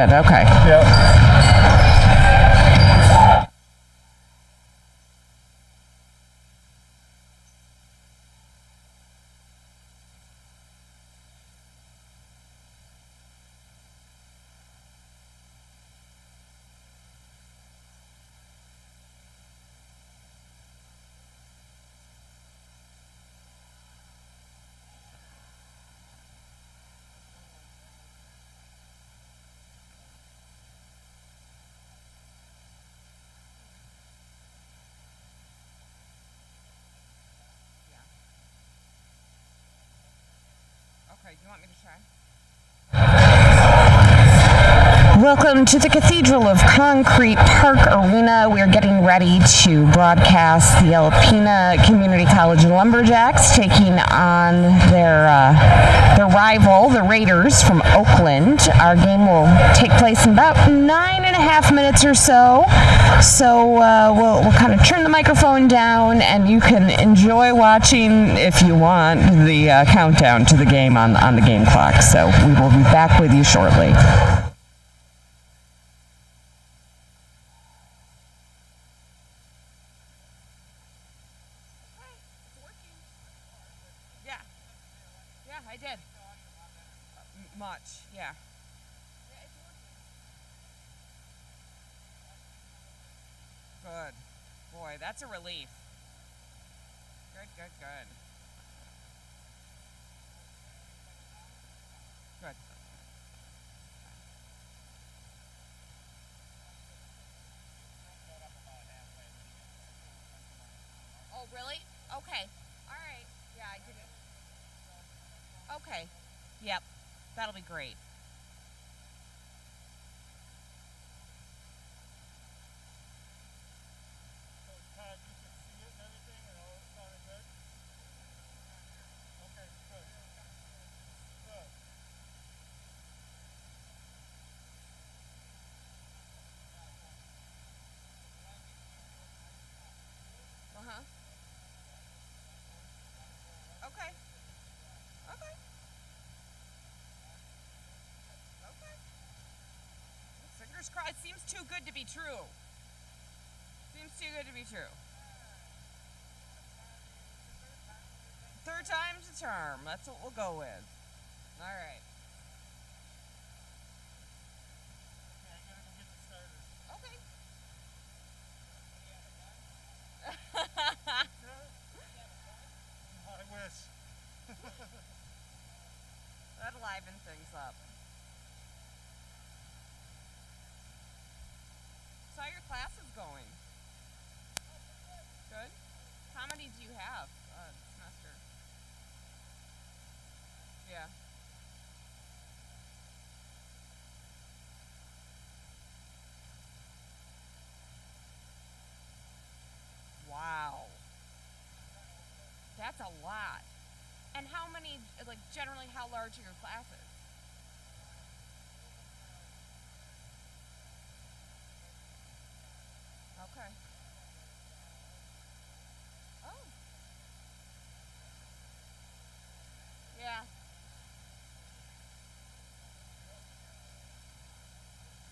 did. Okay. Yep. Okay, you want me to try? Welcome to the Cathedral of Concrete Park Arena. We're getting ready to broadcast the Alpena Community College Lumberjacks taking on their rival, the Raiders from Oakland. Our game will take place in about 9.5 minutes or so. So we'll kind of turn the microphone down, and you can enjoy watching, if you want, the countdown to the game on the game clock. So we will be back with you shortly. I did. Much, yeah. Good. Boy, that's a relief. Good, good, good. Good. Oh, really? Okay. All right. Yeah, I didn't. Okay. Yep. That'll be great. So, Todd, you can see it and everything, and all it's sounding good? Okay, good. Good. Uh-huh. Okay. Okay. Okay. Fingers crossed. It seems too good to be true. Seems too good to be true. Third time's the charm. That's what we'll go with. All right. Okay, I gotta go get the starters. Okay. I wish. That'll liven things up. So how are your classes going? Good. How many do you have this semester? Yeah. Wow. That's a lot. And how many, like, generally, how large are your classes? Okay. Oh. Yeah.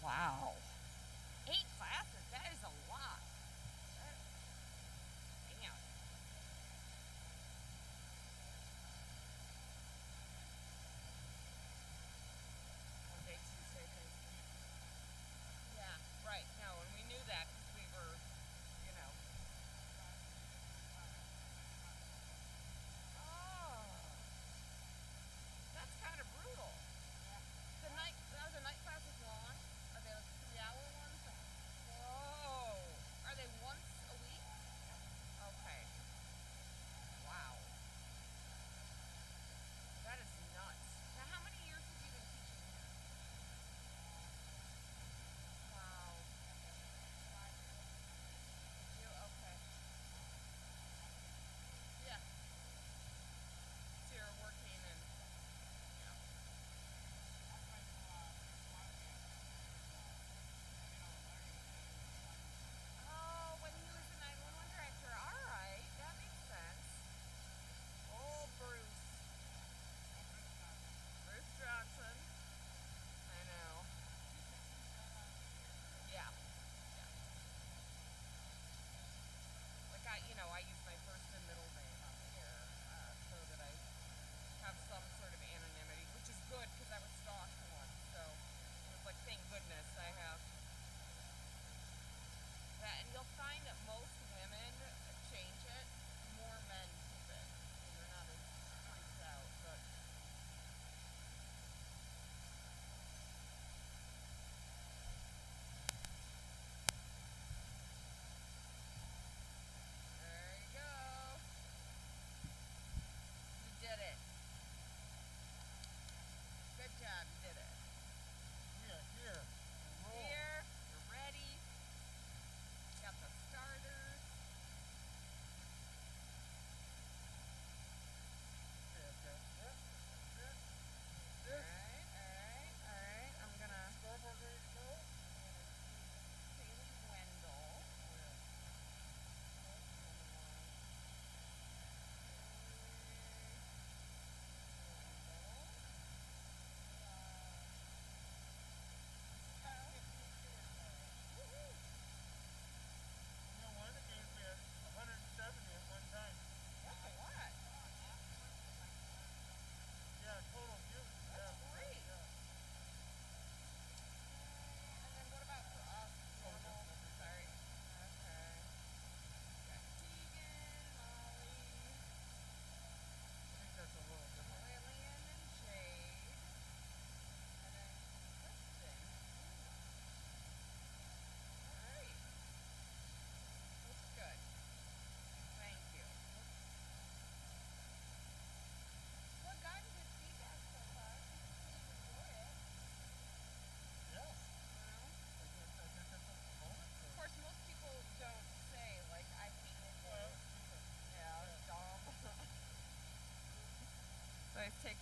Wow. 8 classes? That is a lot. Damn.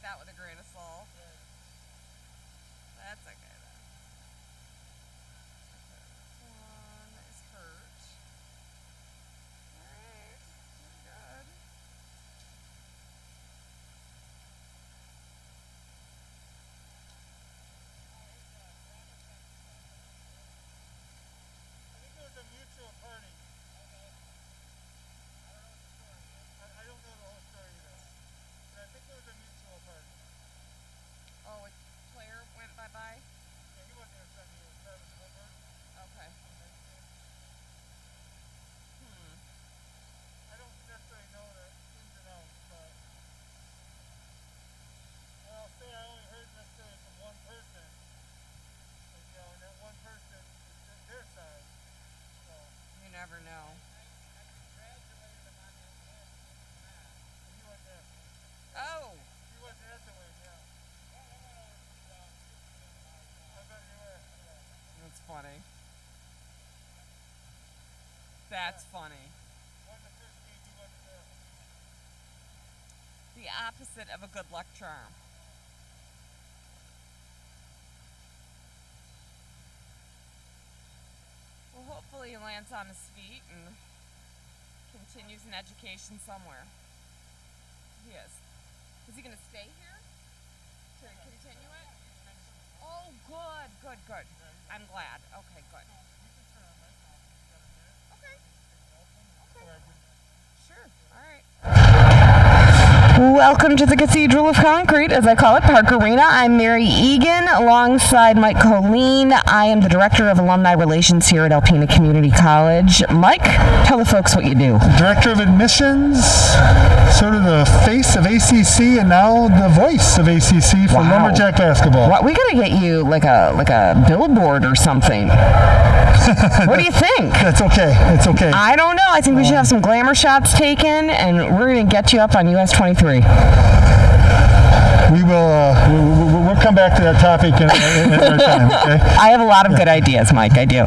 that with a grain of salt. That's okay then. Okay, this one is hurt. Alright, pretty good. I think it was a mutual party. I don't know the whole story either. But I think it was a mutual party. Oh, a player went bye-bye? Yeah, he wasn't a friend, he was driving Hubbard. Okay. I don't necessarily know the ins and outs, but I'll say I only heard necessarily from one person. And, you know, and that one person is their side. So You never know. and he wasn't there. Oh! He wasn't at the win, yeah. I bet you were. Yeah. That's funny. That's funny. Won the first game, he wasn't there. The opposite of a good luck charm. Well, hopefully he lands on his feet and continues an education somewhere. He is. Is he going to stay here to continue it? Oh, good, good, good. I'm glad. Okay, good. Okay. Okay. Sure. All right. Welcome to the Cathedral of Concrete, as I call it, Park Arena. I'm Mary Egan, alongside Mike Colleen. I am the Director of Alumni Relations here at Alpena Community College. Mike, tell the folks what you do. Director of Admissions, sort of the face of ACC and now the voice of ACC for Wow. Lumberjack basketball. We gotta get you like a billboard or something. What do you think? That's okay. It's okay. I don't know. I think we should have some glamour shots taken, and we're gonna get you up on US 23. We will. We'll come back to that topic in our time. Okay. I have a lot of good ideas, Mike. I do.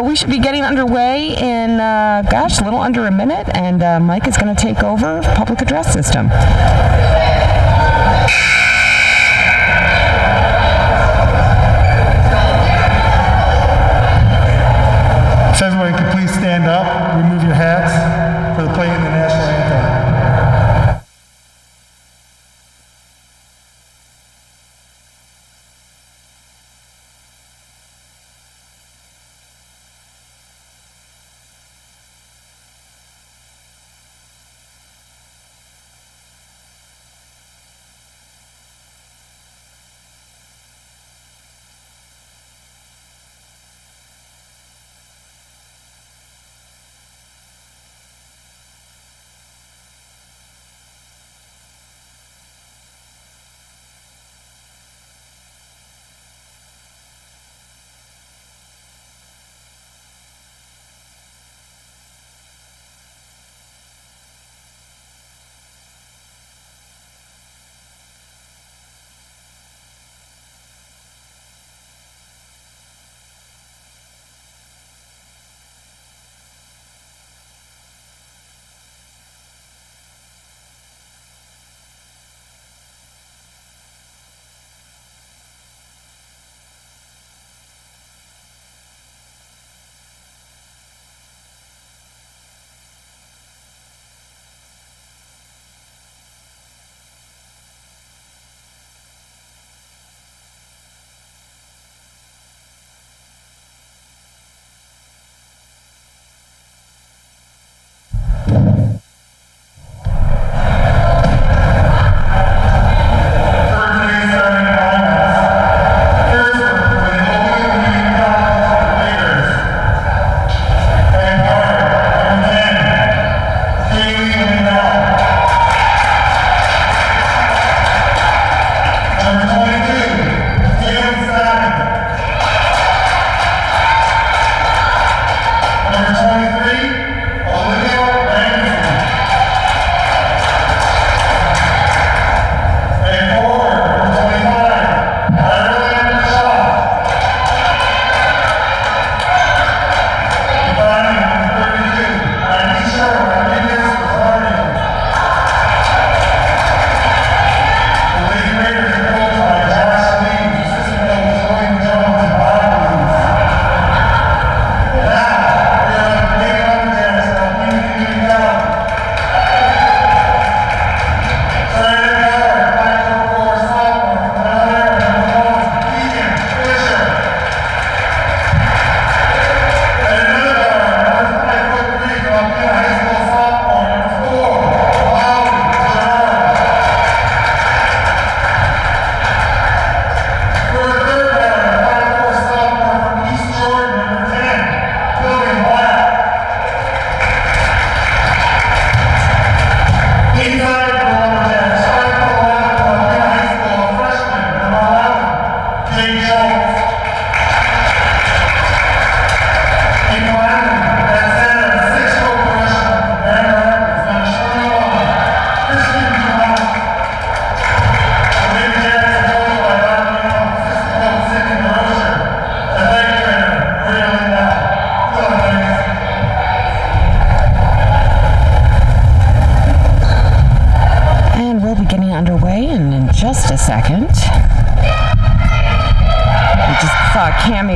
We should be getting underway in, a little under a minute, and Mike is going to take over public address system. If everyone could please stand up, remove your hats for the playing of the national anthem.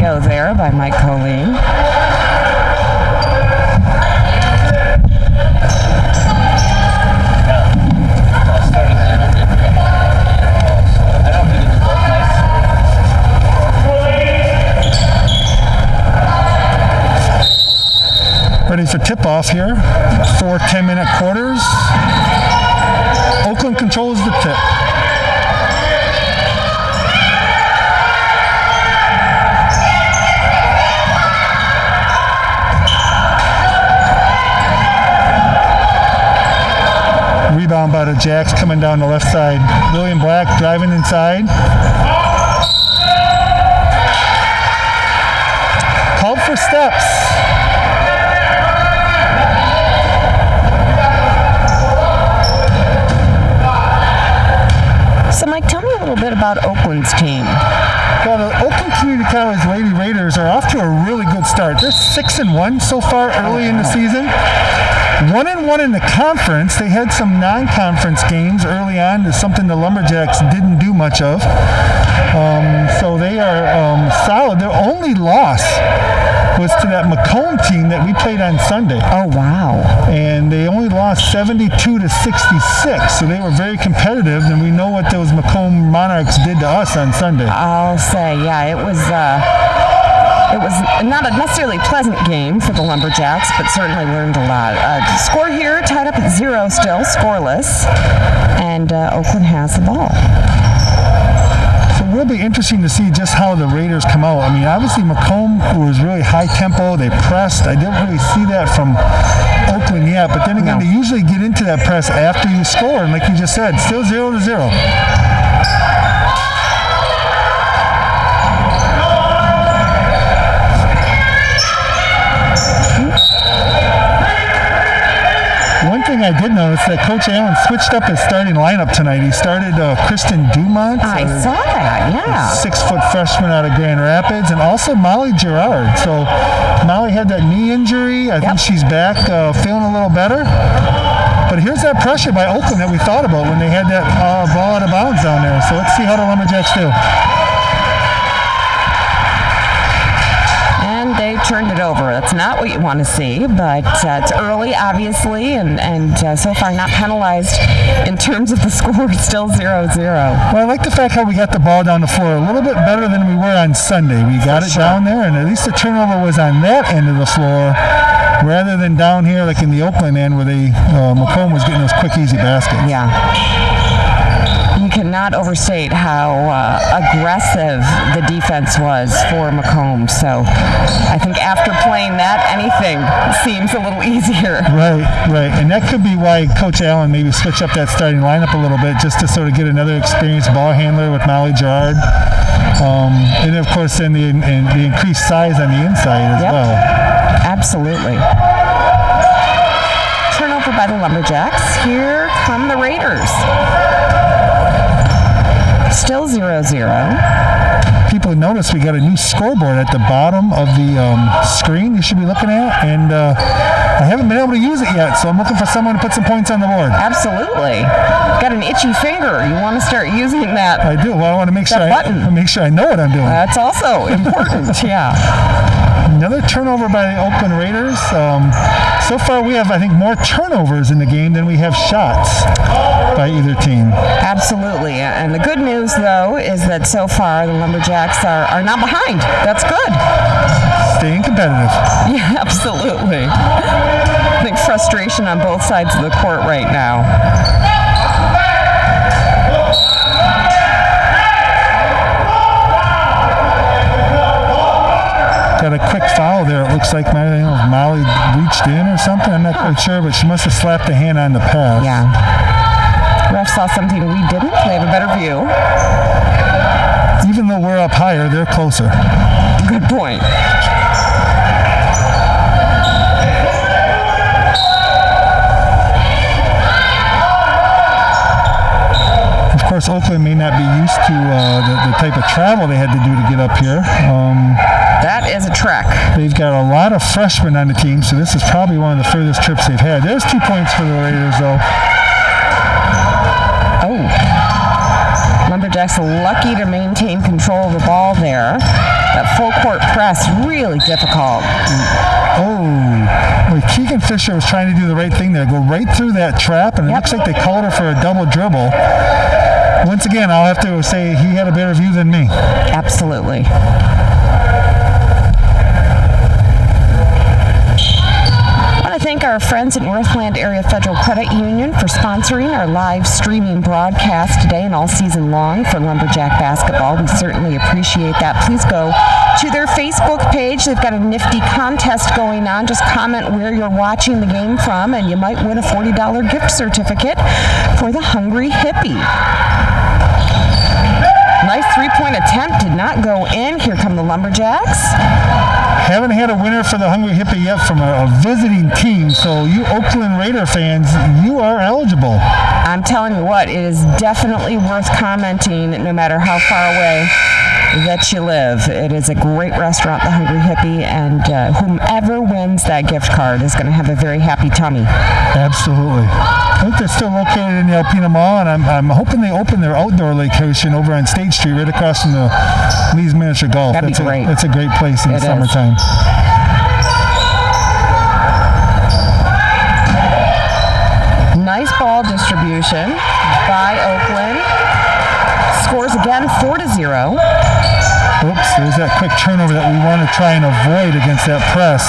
video there by Mike Colleen. Ready for tip-off here. 4 10-minute quarters. Oakland controls the tip. Rebound by the Jacks coming down the left side. William Black driving inside. Called for steps. So, Mike, tell me a little bit about Oakland's team. Well, the Oakland Community College Lady Raiders are off to a really good start. They're 6-1 so far early in the season. 1-1 in the conference. They had some non-conference games early on. That's something the Lumberjacks didn't do much of. So they are solid. Their only loss was to that Macomb team that we played on Sunday. Oh, wow. And they only lost 72-66, so they were very competitive, and we know what those Macomb Monarchs did to us on Sunday. I'll say, yeah, it was not a necessarily pleasant game for the Lumberjacks, but certainly learned a lot. Score here, tied up at 0 still, scoreless, and Oakland has the ball. So it will be interesting to see just how the Raiders come out. I mean, obviously Macomb was really high tempo. They pressed. I didn't really see that from Oakland yet, but then again, they usually get into that press after you score, and like you just said, still 0-0. One thing I did notice that Coach Allen switched up his starting lineup tonight. He started Kristen Dumont. I saw that, yeah. 6-foot freshman out of Grand Rapids, and also Molly Gerard. So Molly had that knee injury. I think she's back feeling a little better. But here's that pressure by Oakland that we thought about when they had that ball out of bounds down there. So let's see how the Lumberjacks do. They turned it over. That's not what you want to see, but it's early, obviously, and so far not penalized in terms of the score. It's still 0-0. Well, I like the fact how we got the ball down the floor a little bit better than we were on Sunday. We got it down there, and at least the turnover was on that end of the floor rather than down here like in the Oakland end where Macomb was getting those quick, easy baskets. Yeah. You cannot overstate how aggressive the defense was for Macomb. So I think after playing that, anything seems a little easier. Right. And that could be why Coach Allen maybe switched up that starting lineup a little bit just to sort of get another experienced ball handler with Molly Gerard. And, of course, then the increased size on the inside as well. Absolutely. Turnover by the Lumberjacks. Here come the Raiders. Still 0-0. People notice we got a new scoreboard at the bottom of the screen you should be looking at, and I haven't been able to use it yet, so I'm looking for someone to put some points on the board. Absolutely. Got an itchy finger. You want to start using that. I do. Well, I want to make sure I know what I'm doing. That's also important, yeah. Another turnover by the Oakland Raiders. So far we have, I think, more turnovers in the game than we have shots by either team. Absolutely. And the good news, though, is that so far the Lumberjacks are not behind. That's good. Staying competitive. Yeah, absolutely. I think frustration on both sides of the court right now. Got a quick foul there. It looks like Molly reached in or something. I'm not quite sure, but she must have slapped a hand on the pass. Yeah. Refs saw something we didn't. They have a better view. Even though we're up higher, they're closer. Good point. Of course, Oakland may not be used to the type of travel they had to do to get up here. That is a trek. They've got a lot of freshmen on the team, so this is probably one of the furthest trips they've had. There's 2 points for the Raiders, though. Oh. Lumberjacks lucky to maintain control of the ball there. there. That full court press, really difficult. Oh, Keegan Fisher was trying to do the right thing there. Go right through that trap, and it looks like they called her for a double dribble. Once again, I'll have to say he had a better view than me. Absolutely. Thank our friends at Northland Area Federal Credit Union for sponsoring our live streaming broadcast today and all season long for Lumberjack basketball. We certainly appreciate that. Please go to their Facebook page. They've got a nifty contest going on. Just comment where you're watching the game from and you might win a $40 gift certificate for the Hungry Hippie. Nice three-point attempt, did not go in. Here come the Lumberjacks. Haven't had a winner for the Hungry Hippie yet from a visiting team, so you Oakland Raider fans, you are eligible. I'm telling you what, it is definitely worth commenting no matter how far away that you live. It is a great restaurant, the Hungry Hippie, and whomever wins that gift card is going to have a very happy tummy. Absolutely. I think they're still located in the Alpena Mall, and I'm hoping they open their outdoor location over on State Street, right across from the Lee's Miniature Golf. That'd be great. That's a great place in the summertime. Nice ball distribution by Oakland. Scores again 4-0. Oops, there's that quick turnover that we want to try and avoid against that press.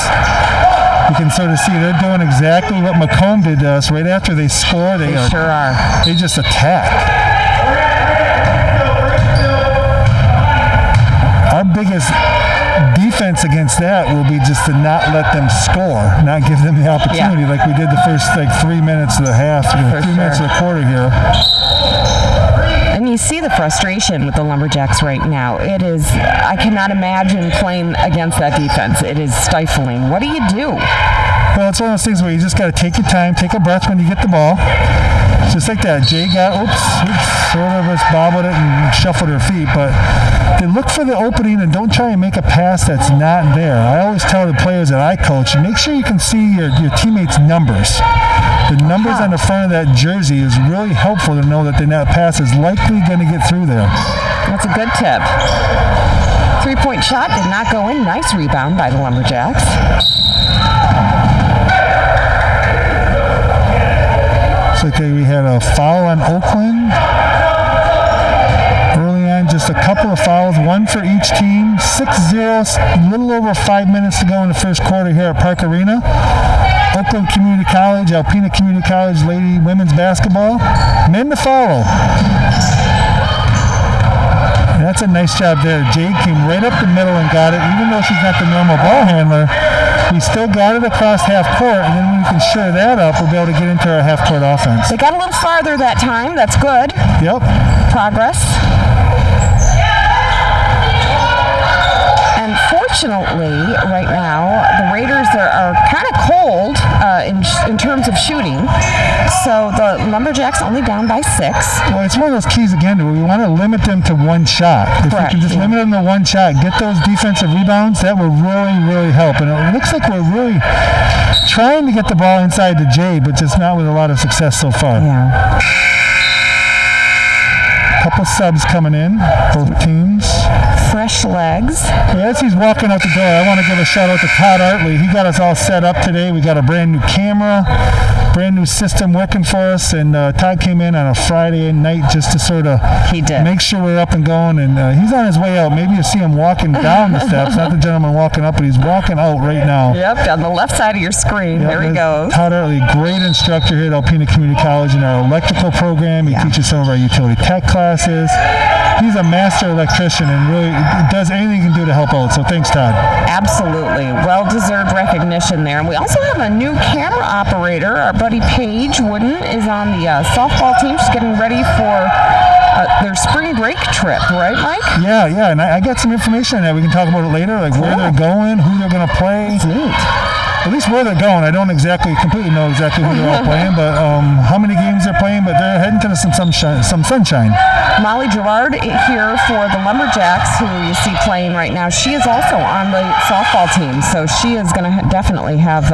You can sort of see they're doing exactly what Macomb did to us right after they score. They sure are. They just attack. Our biggest defense against that will be just to not let them score, not give them the opportunity like we did the first 3 minutes of the half, 3 minutes of the quarter here. And you see the frustration with the Lumberjacks right now. It is, I cannot imagine playing against that defense. It is stifling. What do you do? Well, it's one of those things where you just got to take your time, take a breath when you get the ball. Just like that. Jay got, sort of just bobbled it and shuffled her feet, but they look for the opening and don't try and make a pass that's not there. I always tell the players that I coach, make sure you can see your teammates' numbers. The numbers on the front of that jersey is really helpful to know that that pass is likely going to get through there. That's a good tip. 3-point shot did not go in. Nice rebound by the Lumberjacks. Looks like we had a foul on Oakland. Early on, just a couple of fouls, one for each team. 6-0, a little over 5 minutes to go in the first quarter here at Park Arena. Oakland Community College, Alpena Community College, lady women's basketball. Men to follow. And that's a nice job there. Jade came right up the middle and got it. Even though she's not the normal ball handler, we still got it across half court, and then when we can shore that up, we'll be able to get into our half court offense. They got a little farther that time. That's good. Yep. Progress. And fortunately, right now, the Raiders are kind of cold in terms of shooting. So the Lumberjacks only down by 6. Well, it's one of those keys again where we want to limit them to one shot. If we can just limit them to one shot, get those defensive rebounds, that will really, really help. And it looks like we're really trying to get the ball inside the J, but just not with a lot of success so far. Yeah. Couple subs coming in, both teams. Fresh legs. As he's walking out the door, I want to give a shout out to Todd Artley. He got us all set up today. We got a brand new camera, brand new system working for us, and Todd came in on a Friday night just to sort of make sure we're up and going, and he's on his way out. Maybe you'll see him walking down the steps, not the gentleman walking up, but he's walking out right now. Yep, on the left side of your screen. There he goes. Todd Artley, great instructor here at Alpena Community College in our electrical program. He teaches some of our utility tech classes. He's a master electrician and really does anything he can do to help out. So thanks, Todd. Absolutely. Well-deserved recognition there. And we also have a new camera operator. Our buddy Paige Wooden is on the softball team. She's getting ready for their spring break trip, right, Mike? Yeah. And I got some information on that. We can talk about it later, like where they're going, who they're going to play. That's neat. At least where they're going. I don't completely know exactly who they're all playing, but how many games they're playing, but they're heading to some sunshine. Molly Gerard here for the Lumberjacks, who you see playing right now. She is also on the softball team, so she is going to definitely have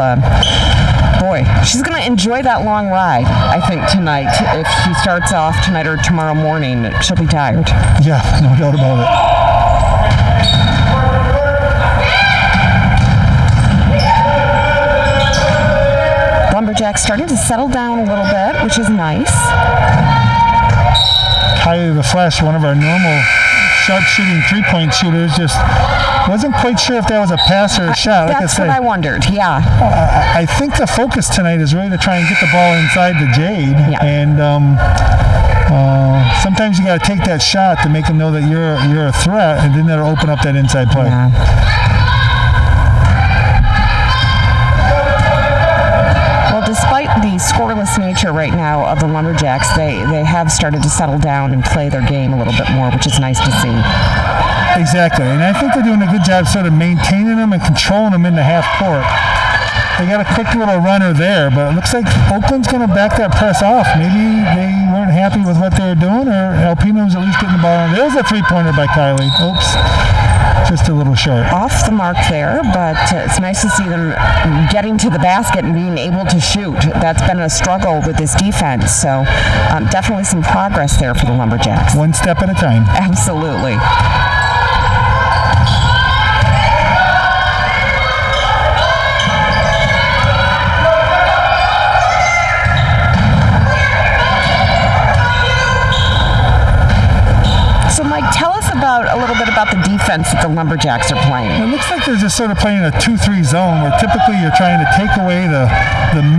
she's going to enjoy that long ride, I think, tonight. If she starts off tonight or tomorrow morning, she'll be tired. Yeah, no doubt about it. Lumberjacks starting to settle down a little bit, which is nice. Kylie the Flash, one of our normal sharp-shooting three-point shooters, just wasn't quite sure if that was a pass or a shot. Like That's what I wondered, yeah. I think the focus tonight is really to try and get the ball inside the Jade. Yeah. And sometimes you got to take that shot to make them know that you're a threat, and then that'll open up that inside play. Yeah. Well, despite the scoreless nature right now of the Lumberjacks, they have started to settle down and play their game a little bit more, which is nice to see. Exactly, and I think they're doing a good job sort of maintaining them and controlling them in the half court. They got a quick little runner there, but it looks like Oakland's going to back that press off. Maybe they weren't happy with what they were doing, or Alpena was at least getting the ball on. There's a three-pointer by Kylie. Oops, just a little short. Off the mark there, but it's nice to see them getting to the basket and being able to shoot. That's been a struggle with this defense, so definitely some progress there for the Lumberjacks. One step at a time. Absolutely. So, Mike, tell us a little bit about the defense that the Lumberjacks are playing. It looks like they're just sort of playing a 2-3 zone where typically you're trying to take away the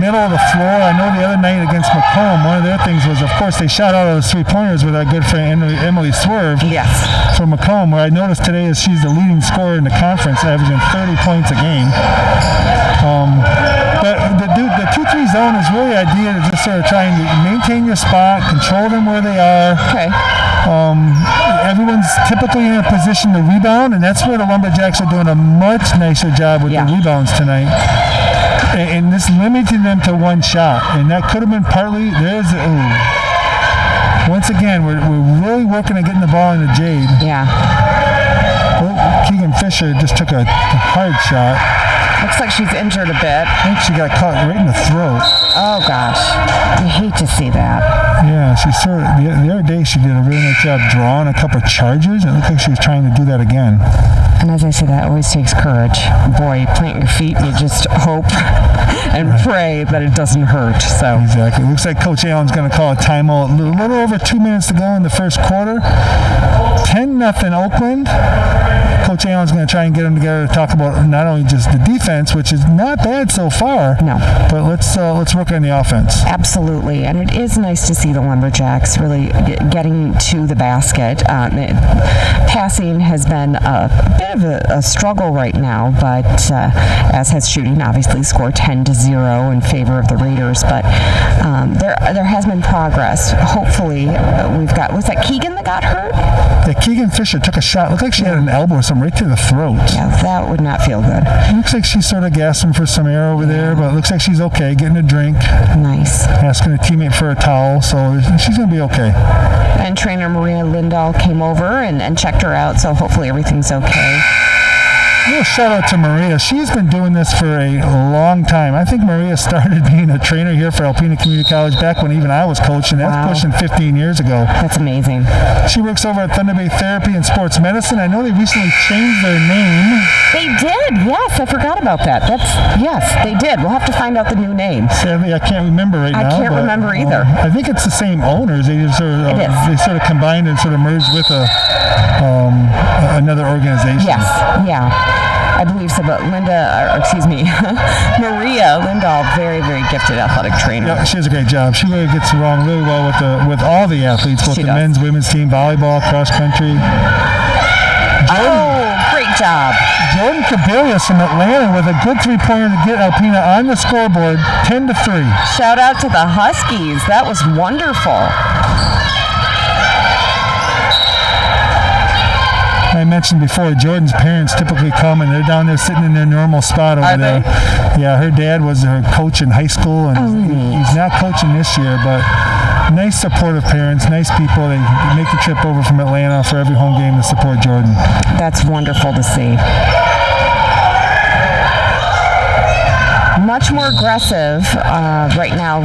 middle of the floor. I know the other night against Macomb, one of their things was, of course, they shot out of those three-pointers with our good friend Emily Swerve Yes. from Macomb, where I noticed today is she's the leading scorer in the conference, averaging 30 points a game. But the 2-3 zone is really the idea to just sort of trying to maintain your spot, control them where they are. Okay. Everyone's typically in a position to rebound, and that's where the Lumberjacks are doing a much nicer job with the rebounds tonight. And this limiting them to one shot, and that could have been partly. Once again, we're really working at getting the ball in the Jade. Yeah. Oh, Keegan Fisher just took a hard shot. Looks like she's injured a bit. I think she got caught right in the throat. Oh, gosh. You hate to see that. Yeah, she sort of, the other day she did a really nice job drawing a couple of charges, and it looked like she was trying to do that again. And as I say, that always takes courage. Boy, plant your feet and you just hope and pray that it doesn't hurt. So Exactly. Looks like Coach Allen's going to call a timeout. A little over 2 minutes to go in the first quarter. 10-0 Oakland. Coach Allen's going to try and get them together to talk about not only just the defense, which is not bad so far. No. But let's work on the offense. Absolutely, and it is nice to see the Lumberjacks really getting to the basket. Passing has been a bit of a struggle right now, but as has shooting, obviously scored 10-0 in favor of the Raiders. But there has been progress. Hopefully, we've got, was that Keegan that got hurt? Yeah, Keegan Fisher took a shot. Looked like she had an elbow or something right to the throat. Yeah, that would not feel good. It looks like she's sort of gasping for some air over there, but it looks like she's okay, getting a drink. Nice. Asking a teammate for a towel, so she's going to be okay. And trainer Maria Lindahl came over and checked her out, so hopefully everything's okay. A little shout out to Maria. She's been doing this for a long time. I think Maria started being a trainer here for Alpena Community College back when even I was coaching. That's pushing 15 years ago. That's amazing. She works over at Thunder Bay Therapy and Sports Medicine. I know they recently changed their name. They did, yes. I forgot about that. Yes, they did. We'll have to find out the new name. Sadly, I can't remember right now. I can't remember either. I think it's the same owners. They just they sort of combined and sort of merged with another organization. Yes, yeah. I believe so, but Maria Lindahl, very, very gifted athletic trainer. Yeah, she does a great job. She really gets along really well with all the athletes, both the men's, women's team, volleyball, cross country. Great job. Jordan Cabelius from Atlanta with a good three-pointer to get Alpena on the scoreboard, 10-3. Shout out to the Huskies. That was wonderful. I mentioned before, Jordan's parents typically come and they're down there sitting in their normal spot over there. Yeah, her dad was her coach in high school, and he's not coaching this year, but nice supportive parents, nice people. They make the trip over from Atlanta for every home game to support Jordan. That's wonderful to see. Much more aggressive right now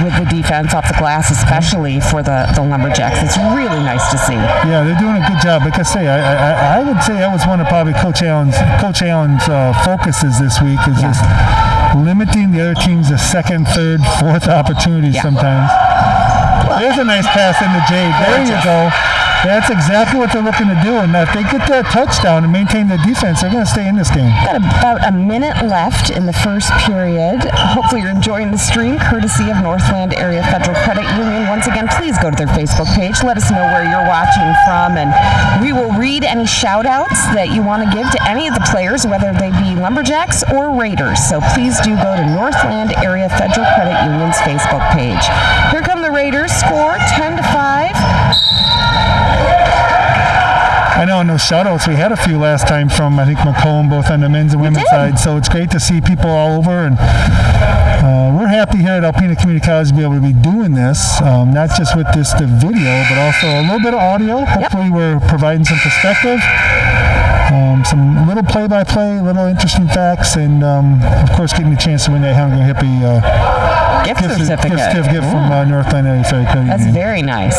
with the defense off the glass, especially for the Lumberjacks. It's really nice to see. Yeah, they're doing a good job. Like I say, I would say that was one of probably Coach Allen's focuses this week is just limiting the other teams to second, third, fourth opportunities sometimes. There's a nice pass into Jade. There you go. That's exactly what they're looking to do. And if they get that touchdown and maintain their defense, they're going to stay in this game. Got about a minute left in the first period. Hopefully you're enjoying the stream, courtesy of Northland Area Federal Credit Union. Once again, please go to their Facebook page. Let us know where you're watching from, and we will read any shout-outs that you want to give to any of the players, whether they be Lumberjacks or Raiders. So please do go to Northland Area Federal Credit Union's Facebook page. Here come the Raiders. Score 10-5. I know, no shout-outs. We had a few last time from, I think, Macomb, both on the men's and women's side. So it's great to see people all over. And we're happy here at Alpena Community College to be able to be doing this, not just with the video, but also a little bit of audio. Hopefully we're providing some perspective, some little play-by-play, little interesting facts, and, of course, getting the chance to win that Hungry Hippie gift certificate from Northland Area Federal Credit Union. That's very nice.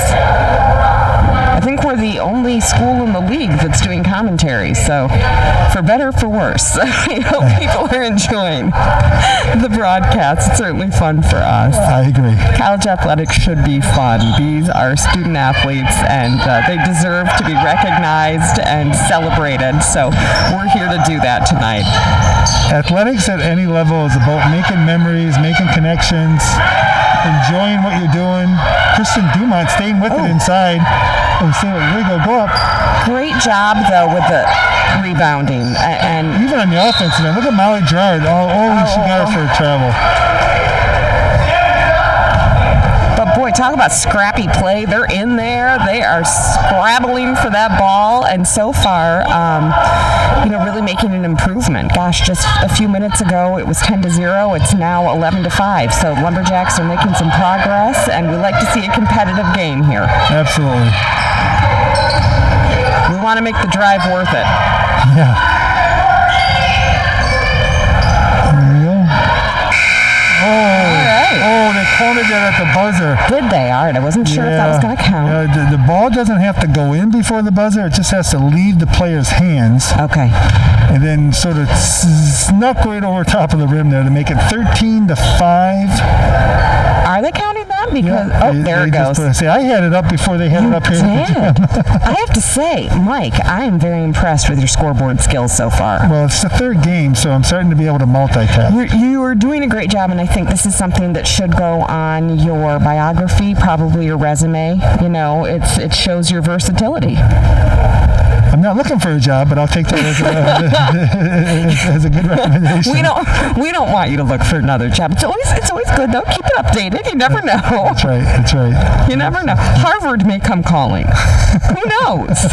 I think we're the only school in the league that's doing commentary, so for better or for worse, I hope people are enjoying the broadcast. It's certainly fun for us. I agree. College athletics should be fun. These are student athletes, and they deserve to be recognized and celebrated, so we're here to do that tonight. Athletics at any level is about making memories, making connections, enjoying what you're doing. Kristen Dumont staying with it inside. Oh, so there you go. Go up. Great job, though, with the rebounding. And even on the offensive end, look at Molly Gerard. She got her for a travel. But boy, talk about scrappy play. They're in there. They are scrabbling for that ball, and so far, really making an improvement. Gosh, just a few minutes ago, it was 10-0. It's now 11-5. So Lumberjacks are making some progress, and we like to see a competitive game here. Absolutely. We want to make the drive worth it. Yeah. There we go. Oh, they counted that at the buzzer. Did they? All right, I wasn't sure if that was going to count. The ball doesn't have to go in before the buzzer. It just has to leave the player's hands. Okay. And then sort of snuck right over top of the rim there to make it 13-5. Are they counting that? Because there it goes. I had it up before they had it up here. I have to say, Mike, I am very impressed with your scoreboard skills so far. Well, it's the third game, so I'm starting to be able to multitask. You are doing a great job, and I think this is something that should go on your biography, probably your resume. It shows your versatility. I'm not looking for a job, but I'll take that as a good recommendation. We don't want you to look for another job. It's always good though. Keep it updated. You never know. That's right. You never know. Harvard may come calling. Who knows?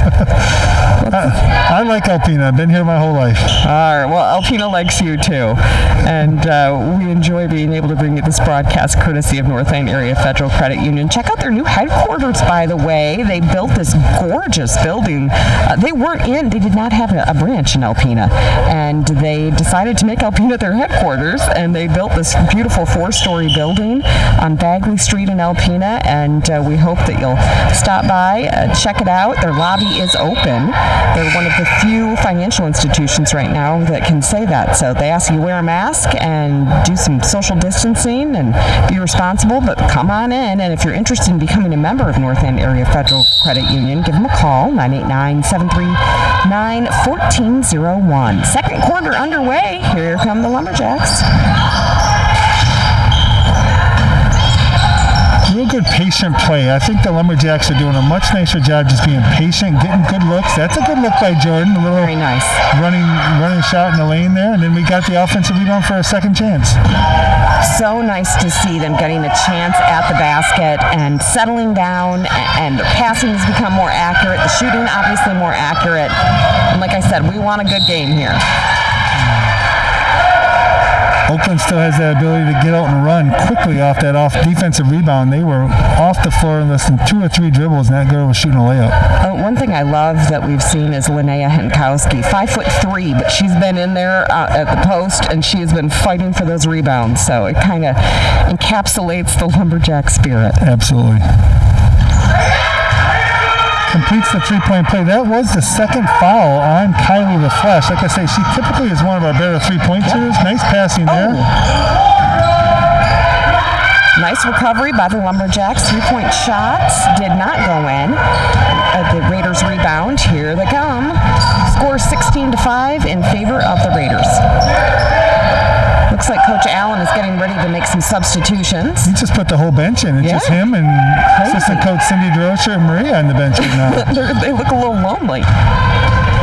I like Alpena. I've been here my whole life. All right. Well, Alpena likes you too, and we enjoy being able to bring you this broadcast courtesy of Northland Area Federal Credit Union. Check out their new headquarters, by the way. They built this gorgeous building. They did not have a branch in Alpena, and they decided to make Alpena their headquarters, and they built this beautiful 4-story building on Bagley Street in Alpena, and we hope that you'll stop by, check it out. Their lobby is open. They're one of the few financial institutions right now that can say that, so they ask you to wear a mask and do some social distancing and be responsible, but come on in, and if you're interested in becoming a member of Northland Area Federal Credit Union, give them a call, 989-739-1401. Second quarter underway. Here come the Lumberjacks. Real good patient play. I think the Lumberjacks are doing a much nicer job just being patient, getting good looks. That's a good look by Jordan. A little very nice running shot in the lane there, and then we got the offensive rebound for a second chance. So nice to see them getting a chance at the basket and settling down, and their passing has become more accurate. The shooting obviously more accurate. And like I said, we want a good game here. Oakland still has that ability to get out and run quickly off that defensive rebound. They were off the floor in less than 2 or 3 dribbles, and that girl was shooting a layup. One thing I love that we've seen is Linnea Henkowski, 5'3", but she's been in there at the post, and she has been fighting for those rebounds. So it kind of encapsulates the Lumberjack spirit. Absolutely. completes the three-point play. That was the second foul on Kylie the Flash. Like I say, she typically is one of our better three-point shooters. Nice passing there. Nice recovery by the Lumberjacks. Three-point shots did not go in. The Raiders rebound. Here they come. Score 16-5 in favor of the Raiders. Looks like Coach Allen is getting ready to make some substitutions. He just put the whole bench in. It's just him and assistant coach Cindy DeRocher and Maria on the bench right now. They look a little lonely.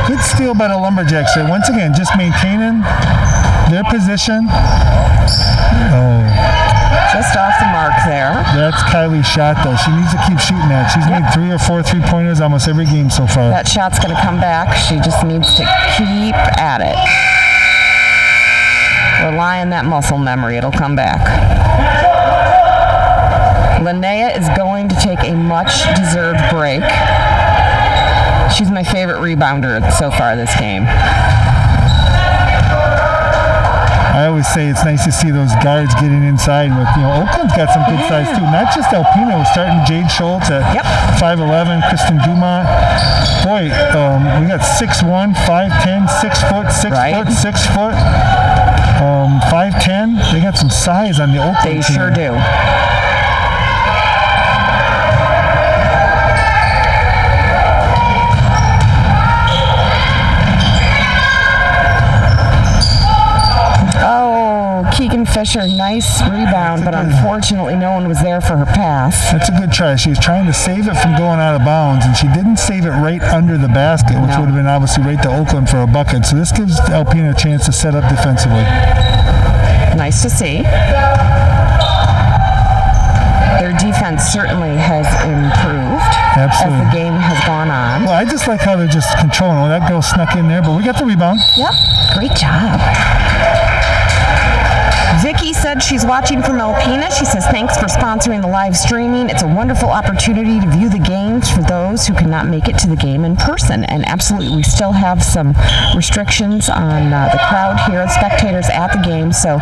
Good steal by the Lumberjacks there. Once again, just maintaining their position. Just off the mark there. That's Kylie's shot, though. She needs to keep shooting that. She's made 3 or 4 three-pointers almost every game so far. That shot's going to come back. She just needs to keep at it. Rely on that muscle memory. It'll come back. Linnea is going to take a much-deserved break. She's my favorite rebounder so far this game. I always say it's nice to see those guards getting inside with, Oakland's got some good size too. Not just Alpena, we're starting Jade Schultz at 5'11", Kristen Dumont. Boy, we got 6'1", 5'10", 6 foot, 6 foot, 6 foot, 5'10". They got some size on the Oakland team. They sure do. Keegan Fisher, nice rebound, but unfortunately no one was there for her pass. That's a good try. She was trying to save it from going out of bounds, and she didn't save it right under the basket, which would have been obviously right to Oakland for a bucket. So this gives Alpena a chance to set up defensively. Nice to see. Their defense certainly has improved as the game has gone on. Well, I just like how they're just controlling. Well, that girl snuck in there, but we got the rebound. Yep, great job. Vicky said she's watching from Alpena. She says, thanks for sponsoring the live streaming. It's a wonderful opportunity to view the games for those who cannot make it to the game in person. And absolutely, we still have some restrictions on the crowd here, spectators at the game. So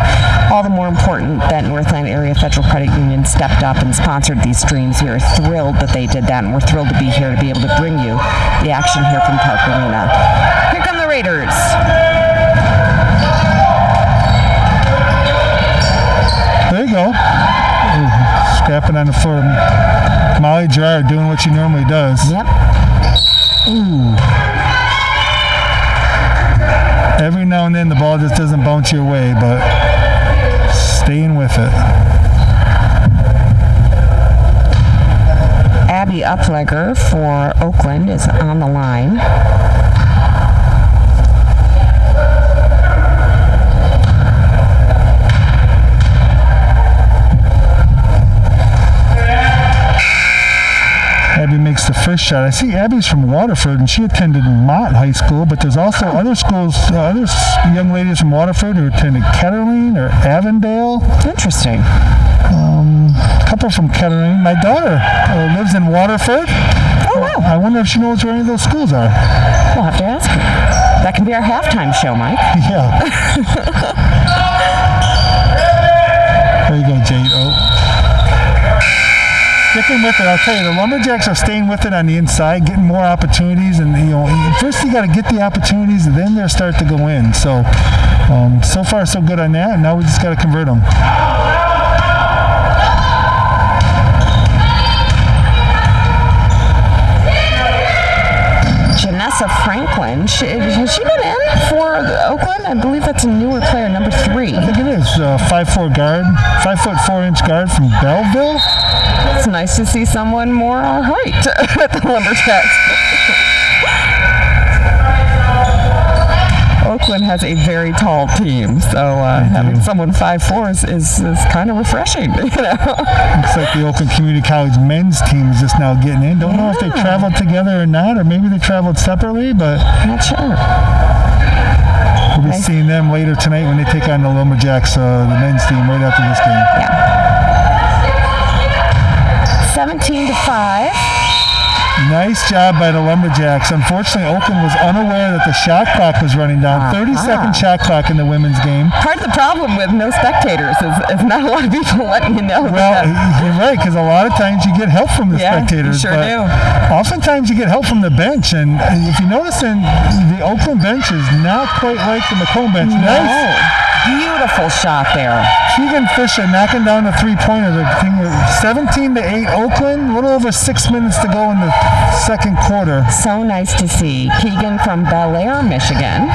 all the more important that Northland Area Federal Credit Union stepped up and sponsored these streams. We are thrilled that they did that, and we're thrilled to be here to be able to bring you the action here from Park Arena. Here come the Raiders. There you go. Scrapping on the floor. Molly Gerard doing what she normally does. Yep. Ooh. Every now and then the ball just doesn't bounce your way, but staying with it. Abby Uplegger for Oakland is on the line. Abby makes the first shot. I see Abby's from Waterford, and she attended Mott High School, but there's also other schools, other young ladies from Waterford who attended Kettering or Avondale. Interesting. A couple from Kettering. My daughter lives in Waterford. Oh, wow. I wonder if she knows where any of those schools are. We'll have to ask her. That can be our halftime show, Mike. Yeah. There you go, Jade. Sticking with it, I'll tell you, the Lumberjacks are staying with it on the inside, getting more opportunities, and first you got to get the opportunities, and then they'll start to go in. So, so far so good on that, and now we just got to convert them. Janessa Franklin, has she been in for Oakland? I believe that's a newer player, number 3. I think it is 5'4" guard, 5'4" guard from Belleville. It's nice to see someone more our height at the Lumberjacks. Oakland has a very tall team, so having someone 5'4" is kind of refreshing. Looks like the Oakland Community College men's team is just now getting in. Don't know if they traveled together or not, or maybe they traveled separately, but not sure. We'll be seeing them later tonight when they take on the Lumberjacks, the men's team, right after this game. Yeah. 17-5. Nice job by the Lumberjacks. Unfortunately, Oakland was unaware that the shot clock was running down. 30-second shot clock in the women's game. Part of the problem with no spectators is not a lot of people letting you know. Well, you're right, because a lot of times you get help from the spectators. You sure do. Oftentimes you get help from the bench, and if you notice, the Oakland bench is not quite like the Macomb bench. No. Nice. Beautiful shot there. Keegan Fisher knocking down the three-pointer. 17-8 Oakland. A little over 6 minutes to go in the second quarter. So nice to see. Keegan from Bel Air, Michigan.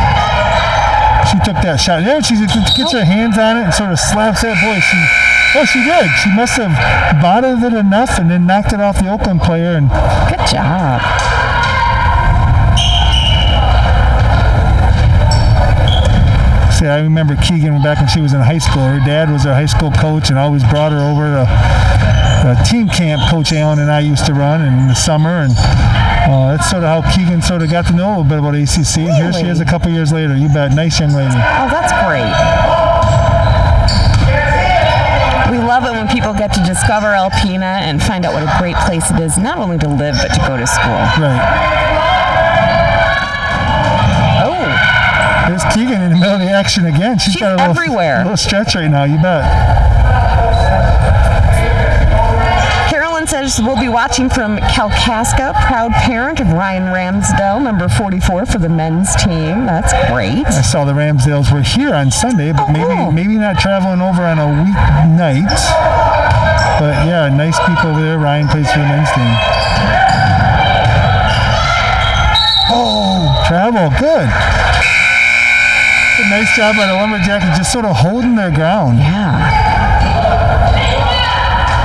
She took that shot. Yeah, she gets her hands on it and sort of slaps that. Boy, she did. She must have bothered it enough and then knocked it off the Oakland player. And good job. See, I remember Keegan back when she was in high school. Her dad was her high school coach and always brought her over to the team camp Coach Allen and I used to run in the summer. And that's sort of how Keegan sort of got to know a little bit about ACC. And here she is a couple years later. You bet. Nice young lady. Oh, that's great. We love it when people get to discover Alpena and find out what a great place it is, not only to live, but to go to school. Right. There's Keegan in the middle of the action again. She's got a little stretch right now, you bet. Carolyn says we'll be watching from Kalkaska, proud parent of Ryan Ramsdale, number 44 for the men's team. That's great. I saw the Ramsdales were here on Sunday, but maybe not traveling over on a weeknight. But yeah, nice people over there. Ryan plays for the men's team. Oh, travel, good. Nice job by the Lumberjacks, just sort of holding their ground. Yeah.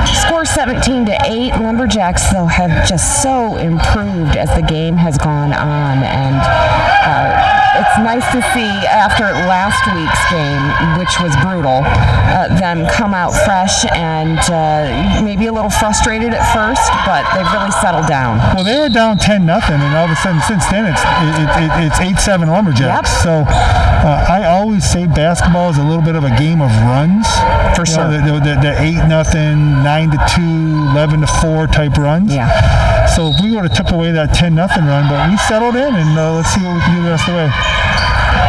Score 17-8. Lumberjacks, though, have just so improved as the game has gone on, and it's nice to see after last week's game, which was brutal, them come out fresh and maybe a little frustrated at first, but they've really settled down. Well, they were down 10-0, and all of a sudden, since then, it's 8-7 Lumberjacks. Yep. So I always say basketball is a little bit of a game of runs. For sure. The 8-0, 9-2, 11-4 type runs. Yeah. So if we would have took away that 10-0 run, but we settled in, and let's see what we can do the rest of the way.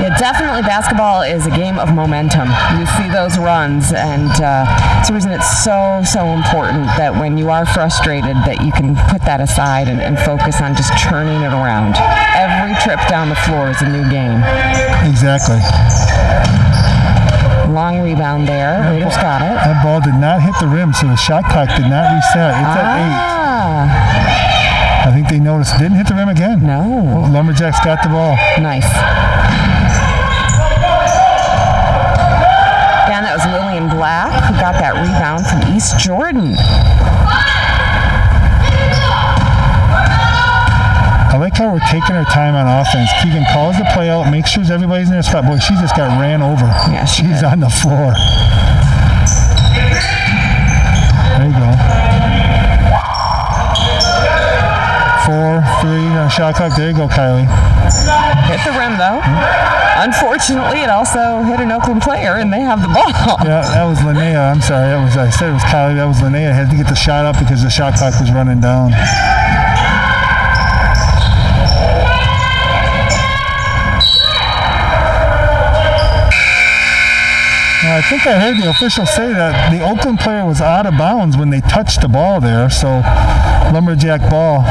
Yeah, definitely basketball is a game of momentum. You see those runs, and it's the reason it's so important that when you are frustrated that you can put that aside and focus on just turning it around. Every trip down the floor is a new game. Exactly. Long rebound there. Raiders got it. That ball did not hit the rim, so the shot clock did not reset. It's at 8. I think they noticed it didn't hit the rim again. No. Lumberjacks got the ball. Nice. Again, that was Lillian Black who got that rebound from East Jordan. I like how we're taking our time on offense. Keegan calls the play out, makes sure everybody's in their spot. Boy, she just got ran over. Yeah, she's on the floor. There you go. 4, 3 on shot clock. There you go, Kylie. Hit the rim, though. Unfortunately, it also hit an Oakland player, and they have the ball. Yeah, that was Linnea. I'm sorry. I said it was Kylie. That was Linnea. Had to get the shot up because the shot clock was running down. I think I heard the official say that the Oakland player was out of bounds when they touched the ball there, so Lumberjack ball.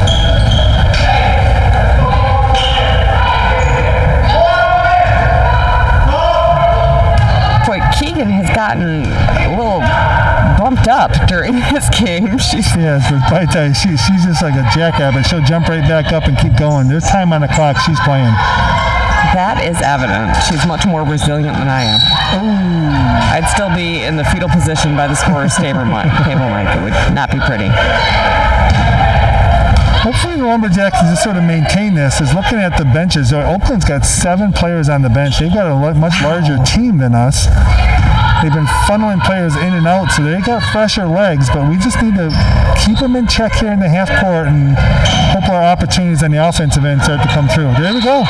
Boy, Keegan has gotten a little bumped up during this game. She's just like a jackrabbit. She'll jump right back up and keep going. There's time on the clock. She's playing. That is evident. She's much more resilient than I am. Ooh. I'd still be in the fetal position by the scorer's table mic. It would not be pretty. Hopefully the Lumberjacks can just sort of maintain this. Is looking at the benches. Oakland's got 7 players on the bench. They've got a much larger team than us. they've been funneling players in and out, so they got fresher legs, but we just need to keep them in check here in the half court and hope our opportunities on the offensive end start to come through. There we go.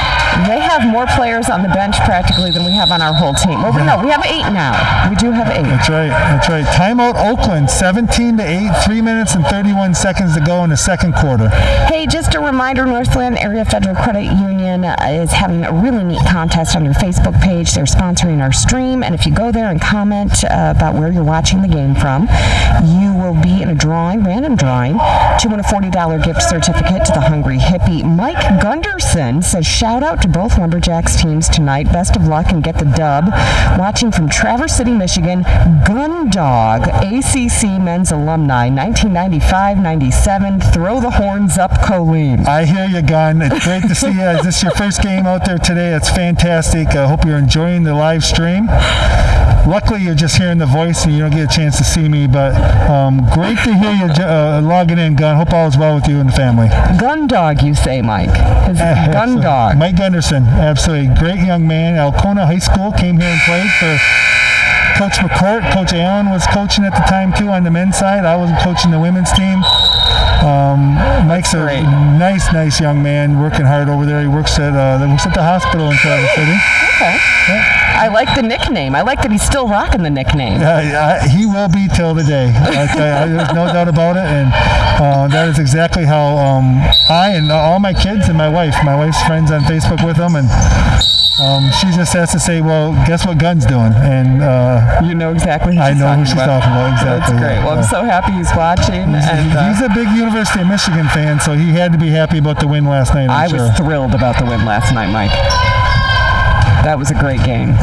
They have more players on the bench practically than we have on our whole team. Well, no, we have 8 now. We do have 8. That's right. Timeout Oakland, 17-8, 3 minutes and 31 seconds to go in the second quarter. Hey, just a reminder, Northland Area Federal Credit Union is having a really neat contest on their Facebook page. They're sponsoring our stream, and if you go there and comment about where you're watching the game from, you will be in a random drawing, to win a $40 gift certificate to the Hungry Hippie. Mike Gunderson says, shout out to both Lumberjacks teams tonight. Best of luck and get the dub. Watching from Traverse City, Michigan, Gun Dog, ACC men's alumni, 1995-97. Throw the horns up, Colleen. I hear you, Gun. It's great to see you. Is this your first game out there today? It's fantastic. I hope you're enjoying the live stream. Luckily, you're just hearing the voice and you don't get a chance to see me, but great to hear you logging in, Gun. Hope all is well with you and the family. Gun Dog, you say, Mike. Gun Dog. Mike Gunderson, absolutely. Great young man. Alpena High School, came here and played for Coach McCourt. Coach Allen was coaching at the time, too, on the men's side. I wasn't coaching the women's team. Mike's a nice young man, working hard over there. He works at the hospital in Traverse City. Okay. Yeah. I like the nickname. I like that he's still rocking the nickname. He will be till the day. There's no doubt about it, and that is exactly how I and all my kids and my wife's friends on Facebook with him, and she just has to say, well, guess what Gun's doing? And you know exactly I know who she's talking about. Exactly. That's great. Well, I'm so happy he's watching. He's a big University of Michigan fan, so he had to be happy about the win last night. I was thrilled about the win last night, Mike. That was a great game.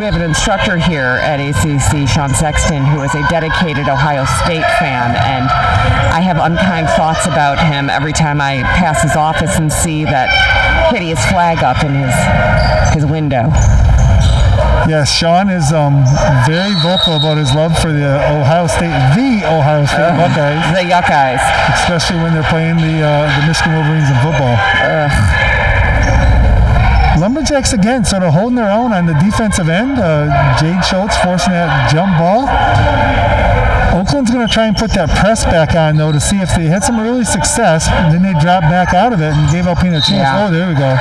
We have an instructor here at ACC, Sean Sexton, who is a dedicated Ohio State fan, and I have unkind thoughts about him every time I pass his office and see that hideous flag up in his window. Yes, Sean is very vocal about his love for the Ohio State Buckeyes. The Yuckeyes. Especially when they're playing the Michigan Wolverines in football. Lumberjacks again sort of holding their own on the defensive end. Jade Schultz forcing that jump ball. Oakland's going to try and put that press back on, though, to see if they had some early success. And then they dropped back out of it and gave Alpena a chance. Yeah. Oh, there we go.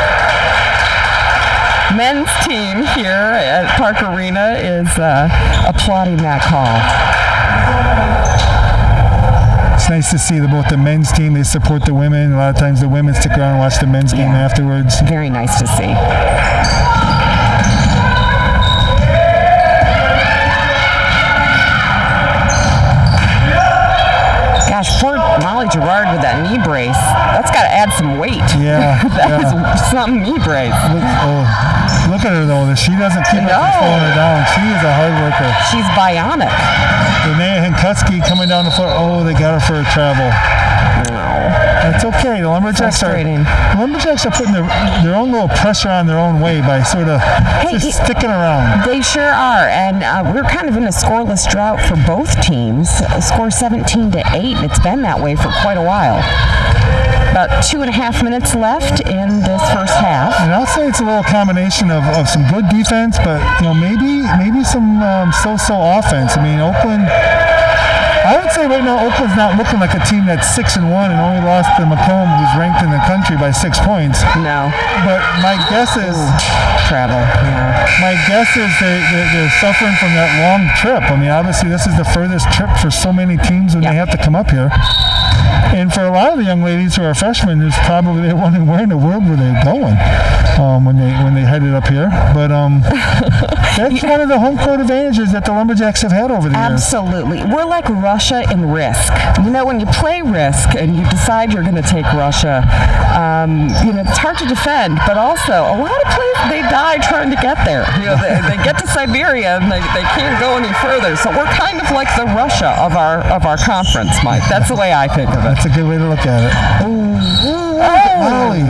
Men's team here at Park Arena is applauding that call. It's nice to see both the men's team, they support the women. A lot of times the women stick around and watch the men's game afterwards. Very nice to see. Gosh, poor Molly Gerard with that knee brace. That's got to add some weight. Yeah. That is some knee brace. Look at her, though. She doesn't keep up with slowing her down. She is a hard worker. She's bionic. Linnea Hinkutski coming down the floor. Oh, they got her for a travel. No. It's okay. The Lumberjacks are putting their own little pressure on their own way by sort of just sticking around. They sure are. And we're kind of in a scoreless drought for both teams. Score 17-8, and it's been that way for quite a while. About 2.5 minutes left in this first half. And I'll say it's a little combination of some good defense, but maybe some so-so offense. I mean, Oakland. I would say right now Oakland's not looking like a team that's 6-1 and only lost to Macomb, who's ranked in the country by 6 points. No. But my guess is travel. Yeah. My guess is they're suffering from that long trip. I mean, obviously this is the furthest trip for so many teams when they have to come up here. And for a lot of the young ladies who are freshmen, they're probably wondering where in the world were they going when they headed up here. But that's one of the home court advantages that the Lumberjacks have had over the years. Absolutely. We're like Russia in Risk. When you play Risk and you decide you're going to take Russia, it's hard to defend, but also a lot of players, they die trying to get there. They get to Siberia and they can't go any further. So we're kind of like the Russia of our conference, Mike. That's the way I think of it. That's a good way to look at it. Molly.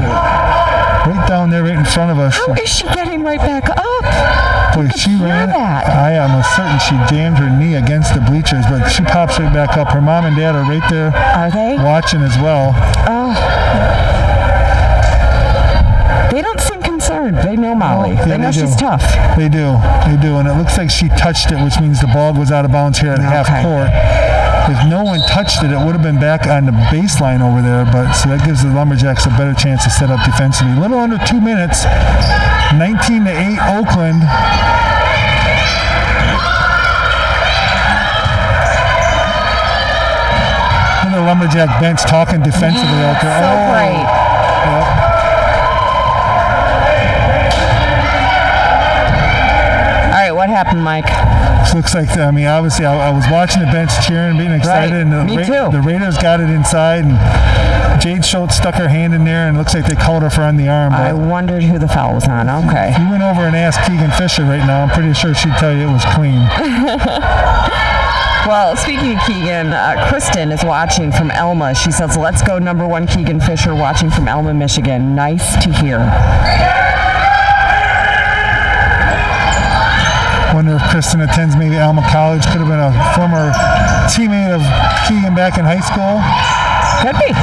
Right down there, right in front of us. How is she getting right back up? Boy, she ran. I am certain she jammed her knee against the bleachers, but she pops right back up. Her mom and dad are right there. Are they? Watching as well. Oh. They don't seem concerned. clearly. Yeah, they know she's tough. They do, and it looks like she touched it, which means the ball goes out of bounds here at half court. If no one touched it, it would have been back on the baseline over there, but so that gives the Lumberjacks a better chance to set up defensively. A little under 2 minutes, 19-8 Oakland. The Lumberjack bench talking defensively out there. So great. Yeah. All right, what happened, Mike? This looks like, obviously I was watching the bench cheering, being excited, Right. and Me too. the Raiders got it inside, and Jade Schultz stuck her hand in there, and it looks like they called her for on the arm. I wondered who the foul was on. Okay. If you went over and asked Keegan Fisher right now, I'm pretty sure she'd tell you it was clean. Well, speaking of Keegan, Kristen is watching from Elma. She says, let's go number 1 Keegan Fisher watching from Elma, Michigan. Nice to hear. Wonder if Kristen attends maybe Alma College. Could have been a former teammate of Keegan back in high school. Could be.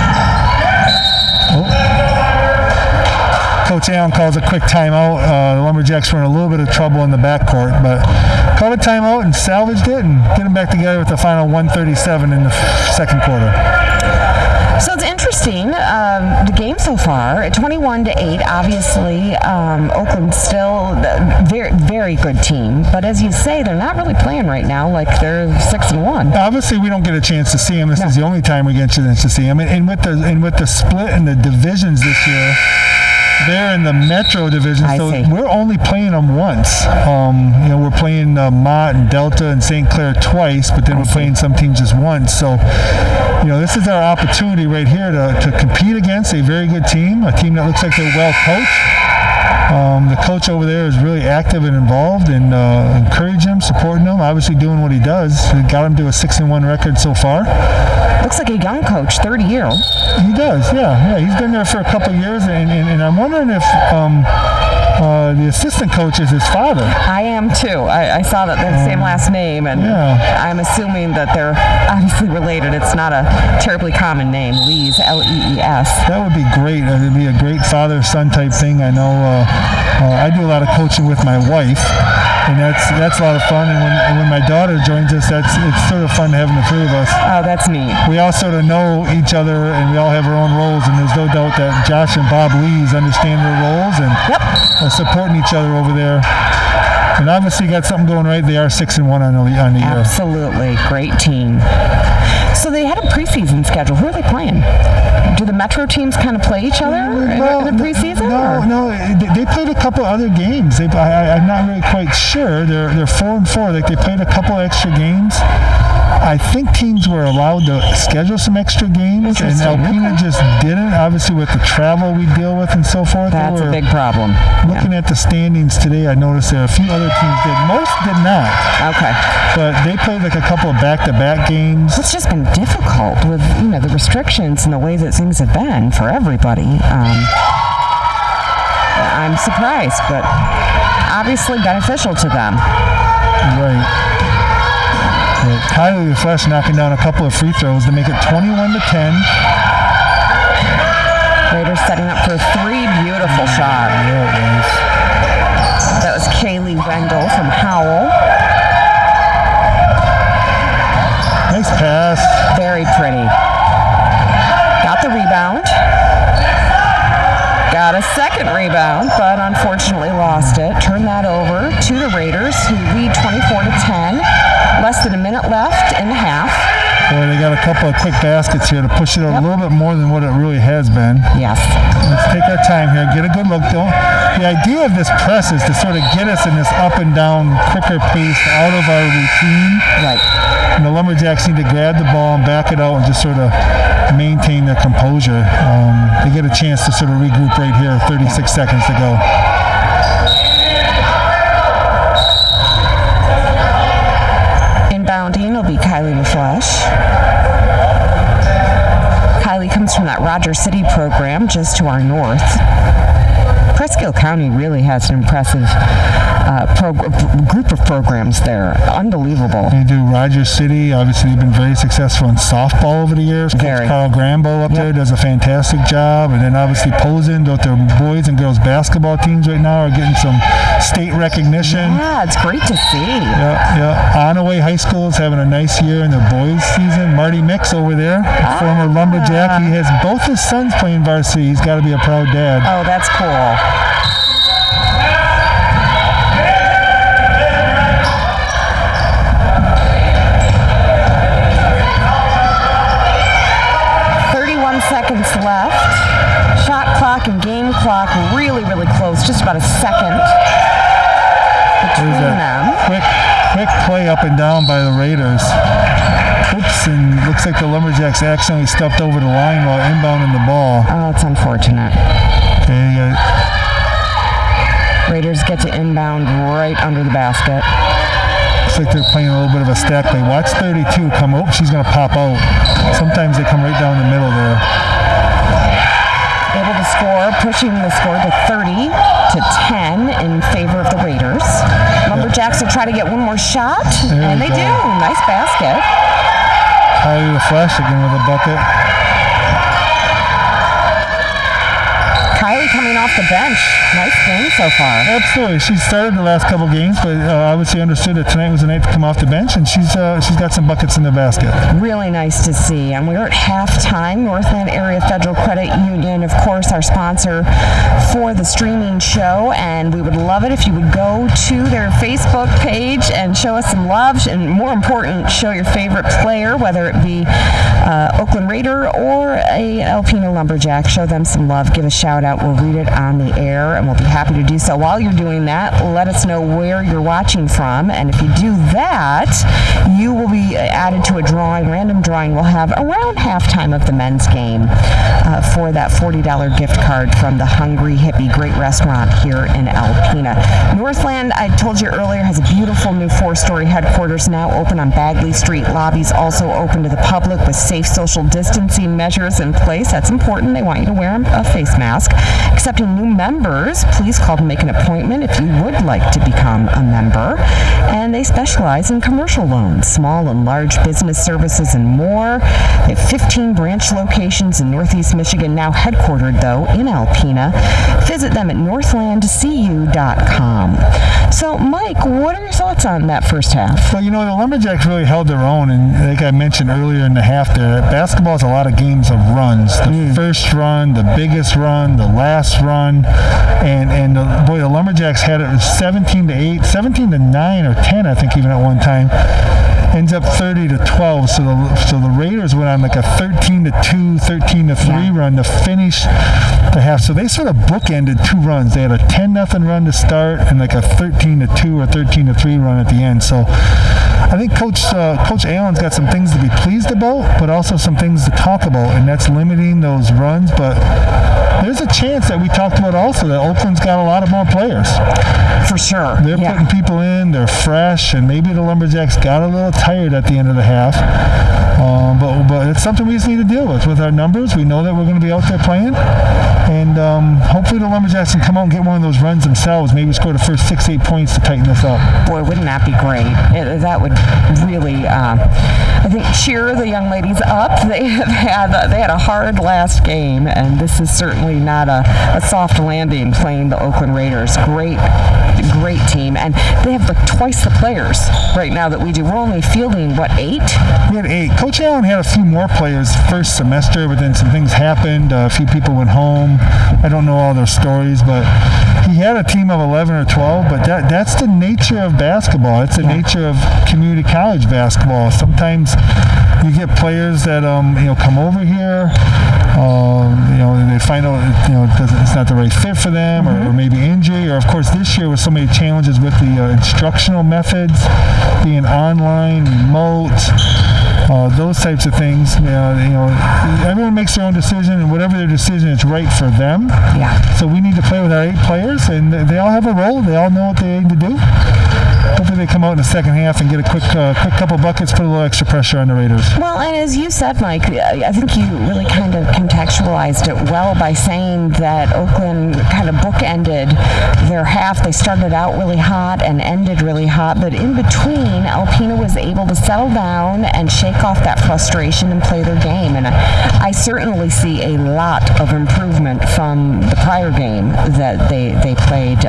Coach Allen calls a quick timeout. The Lumberjacks were in a little bit of trouble in the backcourt, but called a timeout and salvaged it and get them back together with the final 1:37 in the second quarter. So it's interesting, the game so far, at 21-8, obviously, Oakland still a very, very good team. But as you say, they're not really playing right now like they're 6-1. Obviously, we don't get a chance to see them. This is the only time we get a chance to see them. And with the split in the divisions this year, they're in the Metro division, so we're only playing them once. We're playing Mott and Delta and St. Clair twice, but then we're playing some teams just once. So, this is our opportunity right here to compete against a very good team, a team that looks like they're well coached. The coach over there is really active and involved, and encouraging him, supporting him, obviously doing what he does. We got him to a 6-1 record so far. Looks like a young coach, 30-year. He does, yeah. He's been there for a couple of years, and I'm wondering if the assistant coach is his father. I am too. I saw that they're the same last name, and I'm assuming that they're obviously related. It's not a terribly common name, Lees, L-E-E-S. That would be great. It would be a great father-son type thing. I know I do a lot of coaching with my wife, and that's a lot of fun. And when my daughter joins us, it's sort of fun having the three of us. Oh, that's neat. We all sort of know each other, and we all have our own roles. And there's no doubt that Josh and Bob Lees understand their roles and are supporting each other over there. And obviously, got something going right. They are 6-1 on the year. Absolutely, great team. So they had a preseason schedule. Who are they playing? Do the Metro teams kind of play each other in the preseason? No. They played a couple other games. I'm not really quite sure. They're 4-4. Like they played a couple extra games. I think teams were allowed to schedule some extra games, and Alpena just didn't. Obviously, with the travel we deal with and so forth. That's a big problem. Looking at the standings today, I noticed there are a few other teams did. Most did not. Okay. But they played like a couple of back-to-back games. It's just been difficult with the restrictions and the way that things have been for everybody. I'm surprised, but obviously beneficial to them. Right. Kylie Flesh knocking down a couple of free throws to make it 21-10. Raiders setting up for a 3. Beautiful shot. Yeah, it was. That was Kaylee Wendell from Howell. Nice pass. Very pretty. Got the rebound. Got a second rebound, but unfortunately lost it. Turned that over to the Raiders, who lead 24-10. Less than a minute left in the half. Boy, they got a couple of quick baskets here to push it a little bit more than what it really has been. Yes. Let's take our time here, get a good look. The idea of this press is to sort of get us in this up and down, quicker pace out of our routine. Right. And the Lumberjacks need to grab the ball and back it out and just sort of maintain their composure. They get a chance to sort of regroup right here, 36 seconds to go. Inbounding will be Kylie LaFleche. Kylie comes from that Rogers City program just to our north. Presque Isle County really has an impressive group of programs there. Unbelievable. They do Rogers City. Obviously, they've been very successful in softball over the years. Very. Carl Grambo up there does a fantastic job. And then obviously Posen, both their boys and girls basketball teams right now are getting some state recognition. Yeah, it's great to see. Yeah. Onaway High School is having a nice year in their boys season. Marty Mix over there, former Lumberjack. He has both his sons playing varsity. He's got to be a proud dad. Oh, that's cool. Seconds left. Shot clock and game clock really, really close. Just about a second between them. Quick play up and down by the Raiders. Oops, and looks like the Lumberjacks accidentally stepped over the line while inbounding the ball. Oh, it's unfortunate. Okay, Raiders get to inbound right under the basket. Looks like they're playing a little bit of a stack play. Watch 32 come up. She's going to pop out. Sometimes they come right down the middle there. Able to score, pushing the score to 30 to 10 in favor of the Raiders. Lumberjacks will try to get one more shot, and they do. Nice basket. Kylie the Flash again with a bucket. Kylie coming off the bench. Nice game so far. Absolutely. She started the last couple games, but obviously understood that tonight was the night to come off the bench, and she's got some buckets in the basket. Really nice to see. And we're at halftime. Northland Area Federal Credit Union, of course, our sponsor for the streaming show, and we would love it if you would go to their Facebook page and show us some love, and more important, show your favorite player, whether it be Oakland Raider or a Alpena Lumberjack. Show them some love. Give a shout out. We'll read it on the air, and we'll be happy to do so. While you're doing that, let us know where you're watching from, and if you do that, you will be added to a drawing, random drawing we'll have around halftime of the men's game for that $40 gift card from the Hungry Hippie, great restaurant here in Alpena. Northland, I told you earlier, has a beautiful new 4-story headquarters now open on Bagley Street. Lobbies also open to the public with safe social distancing measures in place. That's important. They want you to wear a face mask. Accepting new members, please call to make an appointment if you would like to become a member. And they specialize in commercial loans, small and large business services, and more. They have 15 branch locations in Northeast Michigan, now headquartered, though, in Alpena. Visit them at northlandcu.com. So, Mike, what are your thoughts on that first half? Well, the Lumberjacks really held their own, and like I mentioned earlier in the half there, basketball is a lot of games of runs. The first run, the biggest run, the last run, and the Lumberjacks had it 17-8, 17-9 or 10, I think, even at one time. Ends up 30-12, so the Raiders went on like a 13-2, 13-3 run to finish the half. So they sort of bookended two runs. They had a 10-0 run to start and like a 13-2 or 13-3 run at the end. So I think Coach Allen's got some things to be pleased about, but also some things to talk about, and that's limiting those runs. But there's a chance that we talked about also that Oakland's got a lot of more players. For sure. They're putting people in, they're fresh, and maybe the Lumberjacks got a little tired at the end of the half. But it's something we just need to deal with our numbers. We know that we're going to be out there playing, and hopefully the Lumberjacks can come out and get one of those runs themselves, maybe score the first 6-8 points to tighten this up. Boy, wouldn't that be great? That would really, I think, cheer the young ladies up. They had a hard last game, and this is certainly not a soft landing playing the Oakland Raiders. Great team, and they have like twice the players right now that we do. We're only fielding, 8? We had 8. Coach Allen had a few more players first semester, but then some things happened. A few people went home. I don't know all their stories, but he had a team of 11 or 12, but that's the nature of basketball. It's the nature of community college basketball. Sometimes you get players that come over here, they find out it's not the right fit for them, or maybe injury, or of course this year with so many challenges with the instructional methods, being online, remote, those types of things. Everyone makes their own decision, and whatever their decision is right for them. Yeah. So we need to play with our 8 players, and they all have a role. They all know what they need to do. hopefully they come out in the second half and get a quick couple buckets, put a little extra pressure on the Raiders. Well, and as you said, Mike, I think you really kind of contextualized it well by saying that Oakland kind of bookended their half. They started out really hot and ended really hot, but in between, Alpena was able to settle down and shake off that frustration and play their game. And I certainly see a lot of improvement from the prior game that they played.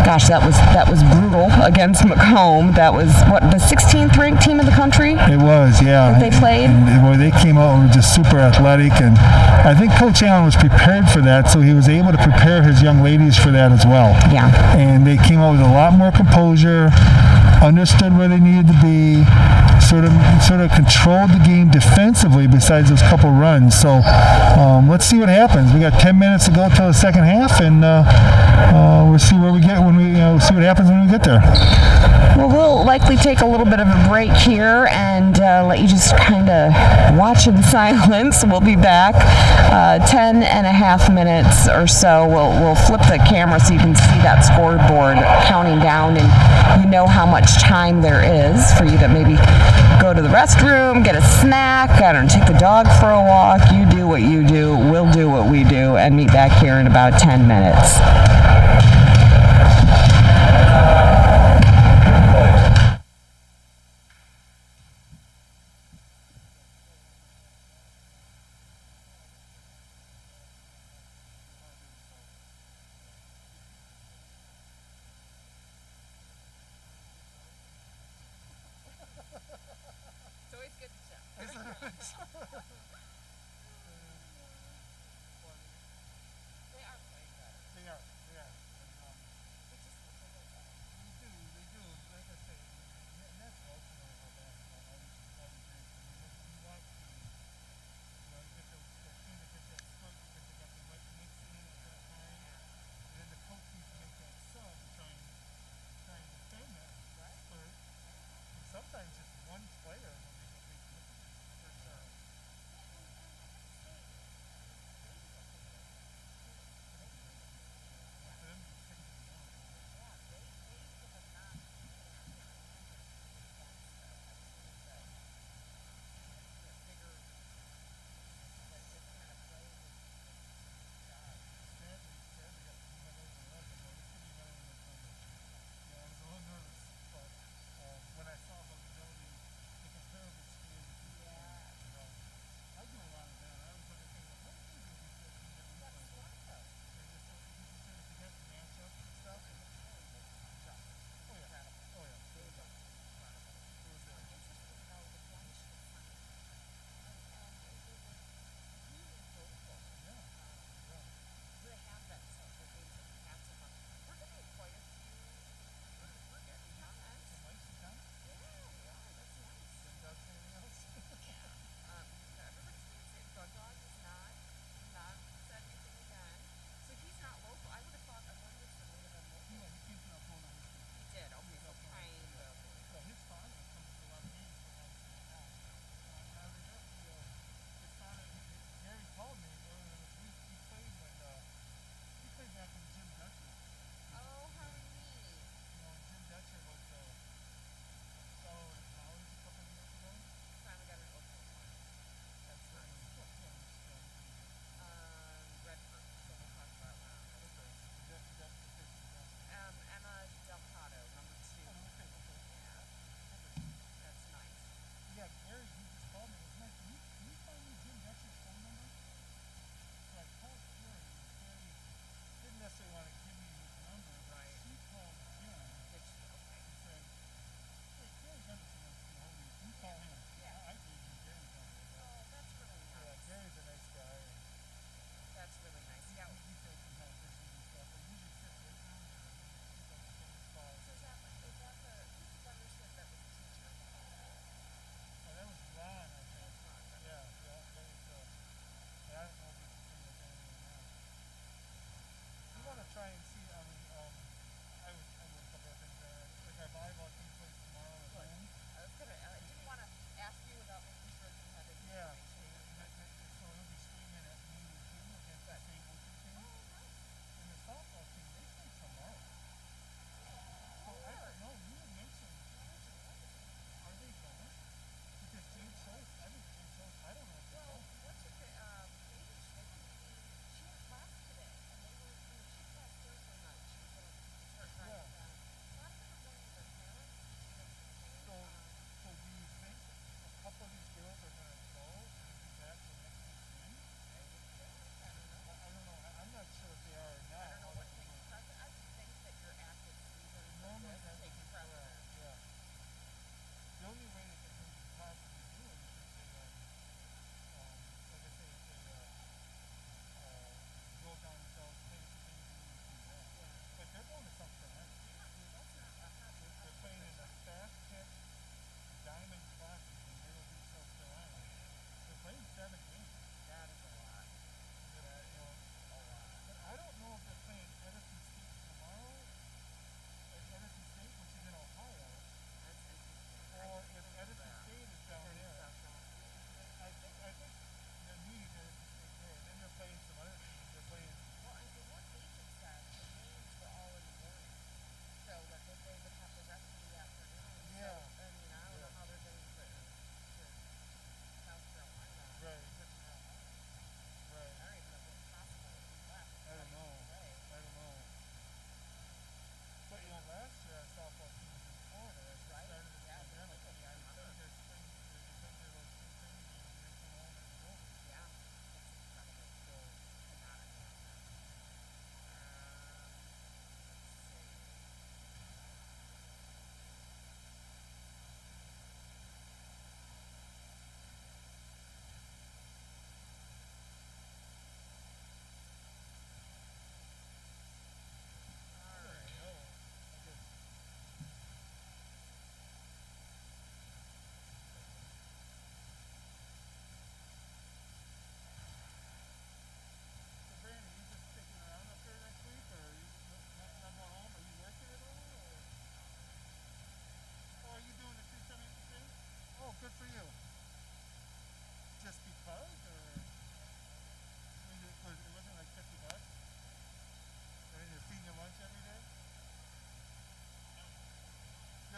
Gosh, that was brutal against Macomb. That was the 16th ranked team in the country. It was, yeah. That they played. Boy, they came out and were just super athletic, and I think Coach Allen was prepared for that, so he was able to prepare his young ladies for that as well. Yeah. And they came out with a lot more composure, understood where they needed to be, sort of controlled the game defensively besides those couple runs. So let's see what happens. We got 10 minutes to go till the second half, and we'll see where we get when we see what happens when we get there. Well, we'll likely take a little bit of a break here and let you just kind of watch in silence. We'll be back 10 and a half minutes or so. We'll flip the camera so you can see that scoreboard counting down, and you know how much time there is for you to maybe go to the restroom, get a snack, I don't know, take the dog for a walk. You do what you do, we'll do what we do, and meet back here in about 10 minutes.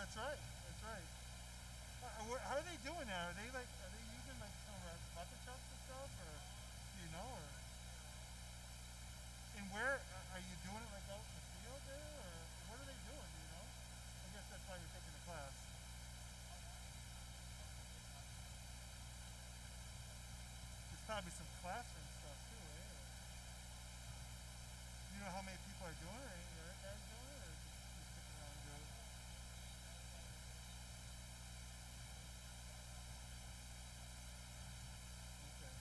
That's right. That's right. How are they doing that? Are they using like some bucket trucks and stuff, or do you know? Or and where are you doing it? Like out in the field there, or what are they doing? Do you know? I guess that's why you're taking the class. There's probably some classroom stuff too, eh? Or, you know how many people are doing it? Or any other guys doing it, or just sticking around and doing it? Okay.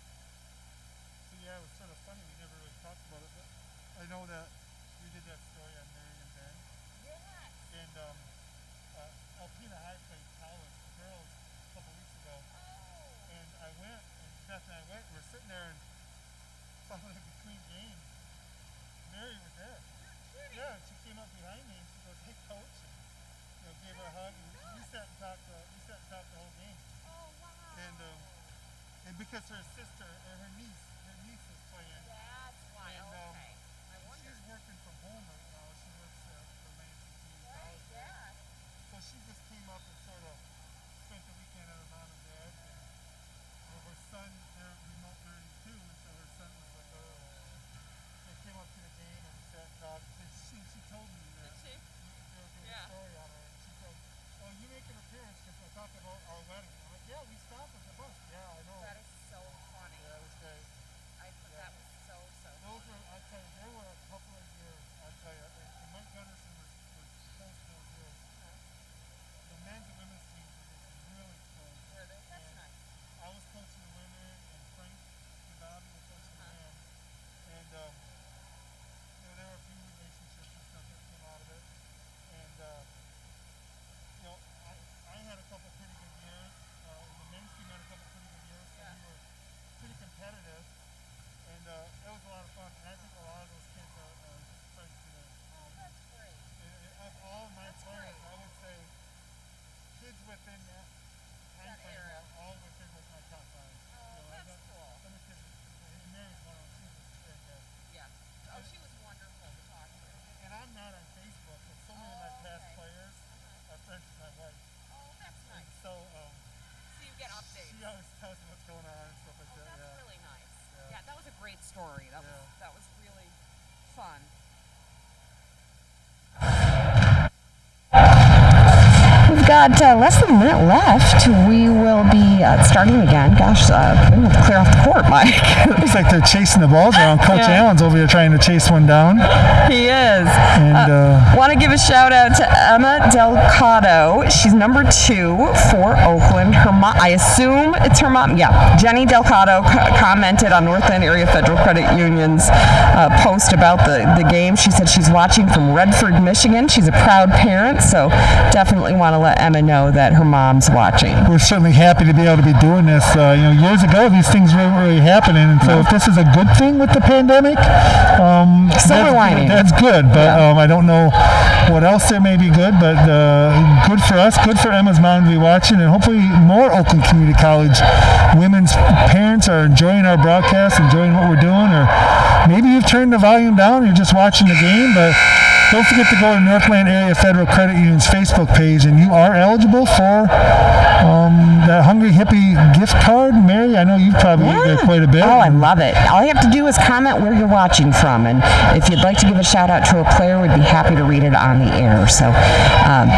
So yeah, it was sort of funny. We never really talked about it, but I know that we did that story on Mary and Ben, Yes. and Alpena High played college girls a couple weeks ago, Oh. and I went, and Beth and I went. We're sitting there, and finally between games, Mary was there. You're kidding. Yeah, and she came up behind me and she goes, "Hey, coach," and gave her a hug. And we sat and talked. We sat and talked the whole game, Oh, wow. and because her sister or her niece is playing. That's why. And, Okay. I wonder. She's working from home right now. She works for Lansing Community Right, College. yeah. So she just came up and sort of spent the weekend at her mom and dad's. And her son, they're remote learning too, and so her son was like, "Oh." They came up to the game and we sat and talked. And she told me that Did she? they were doing Yeah. a story on her, and she said, "Oh, you make an appearance because I talked about our wedding." I'm like, "Yeah, we stopped at the bus." "Yeah, I know." That is so funny. Yeah, it was great. That was so Those were, I tell you, there were a couple of years, I tell you, and Mike Gunderson was close those years. The men's and women's teams were just really close. Were they? That's And nice. I was coaching the women, and Frank and Bobby were coaching the men. And, there were a few relationships and stuff that came out of it. And, I had a couple pretty good years. And the men's team had a couple pretty good years, so Yeah. we were pretty competitive. And it was a lot of fun. And I think a lot of those kids are just friends today. Oh, that's great. Of all my That's players, great. I would say kids within that time That frame era. are all within like my top five. Oh, that's cool. Some of the kids, and Mary's one of them. She's just fantastic. Yeah. Oh, she was wonderful to talk to. And I'm not on Facebook, but so many of my Oh, past okay. players are friends with my wife. Oh, that's And nice. so So you get updates. she always tells me what's going on and stuff like Oh, that. that's Yeah. really nice. Yeah. Yeah, that was a great story. That was really fun. We've got less than a minute left. We will be starting again. Gosh, we have to clear off the court, Mike. Looks like they're chasing the balls around. Coach Yeah. Allen's over here trying to chase one down. He is. And Want to give a shout out to Emma Delgado. She's number 2 for Oakland. Her mom, I assume it's her mom. Yeah, Jenny Delgado commented on Northland Area Federal Credit Union's post about the game. She said she's watching from Redford, Michigan. She's a proud parent, so definitely want to let Emma know that her mom's watching. we're certainly happy to be able to be doing this. Years ago, these things weren't really happening, and so if this is a good thing with the pandemic, Silver lining. that's good. But I don't know what else there may be good, but good for us, good for Emma's mom to be watching, and hopefully more Oakland Community College women's parents are enjoying our broadcast, enjoying what we're doing, or maybe you've turned the volume down, you're just watching the game, but don't forget to go to Northland Area Federal Credit Union's Facebook page, and you are eligible for that Hungry Hippie gift card. Mary, I know you've probably used that quite a bit. Oh, I love it. All you have to do is comment where you're watching from, and if you'd like to give a shout out to a player, we'd be happy to read it on the air. So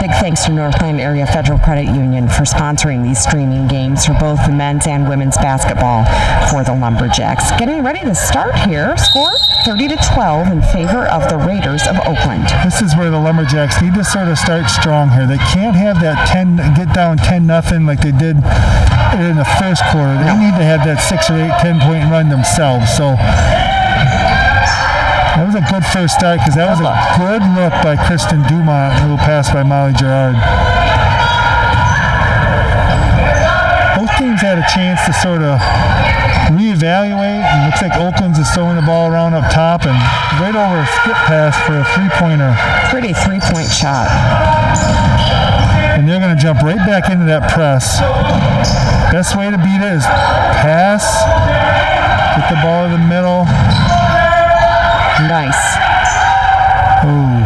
big thanks to Northland Area Federal Credit Union for sponsoring these streaming games for both the men's and women's basketball for the Lumberjacks. Getting ready to start here. Score 30-12 in favor of the Raiders of Oakland. This is where the Lumberjacks need to sort of start strong here. They can't have that get down 10-0 like they did in the first quarter. They need to have that 6 or 8, 10-point run themselves. So that was a good first start because that was a good look by Kristen Dumont, who passed by Molly Gerard. Both teams had a chance to sort of reevaluate. It looks like Oakland's is throwing the ball around up top and right over a skip pass for a three-pointer. Pretty three-point shot. And they're going to jump right back into that press. Best way to beat it is pass, get the ball in the middle. Nice. Ooh.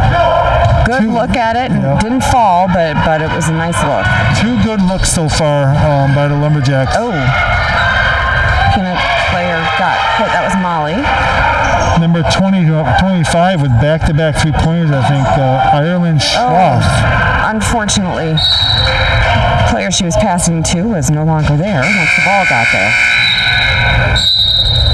Good look at it. Yep. Didn't fall, but it was a nice look. 2 good looks so far by the Lumberjacks. Oh. Peanut player got hit. That was Molly. Number 25 with back-to-back three-pointers, I think, Ireland Schroff. Unfortunately, the player she was passing to was no longer there once the ball got there.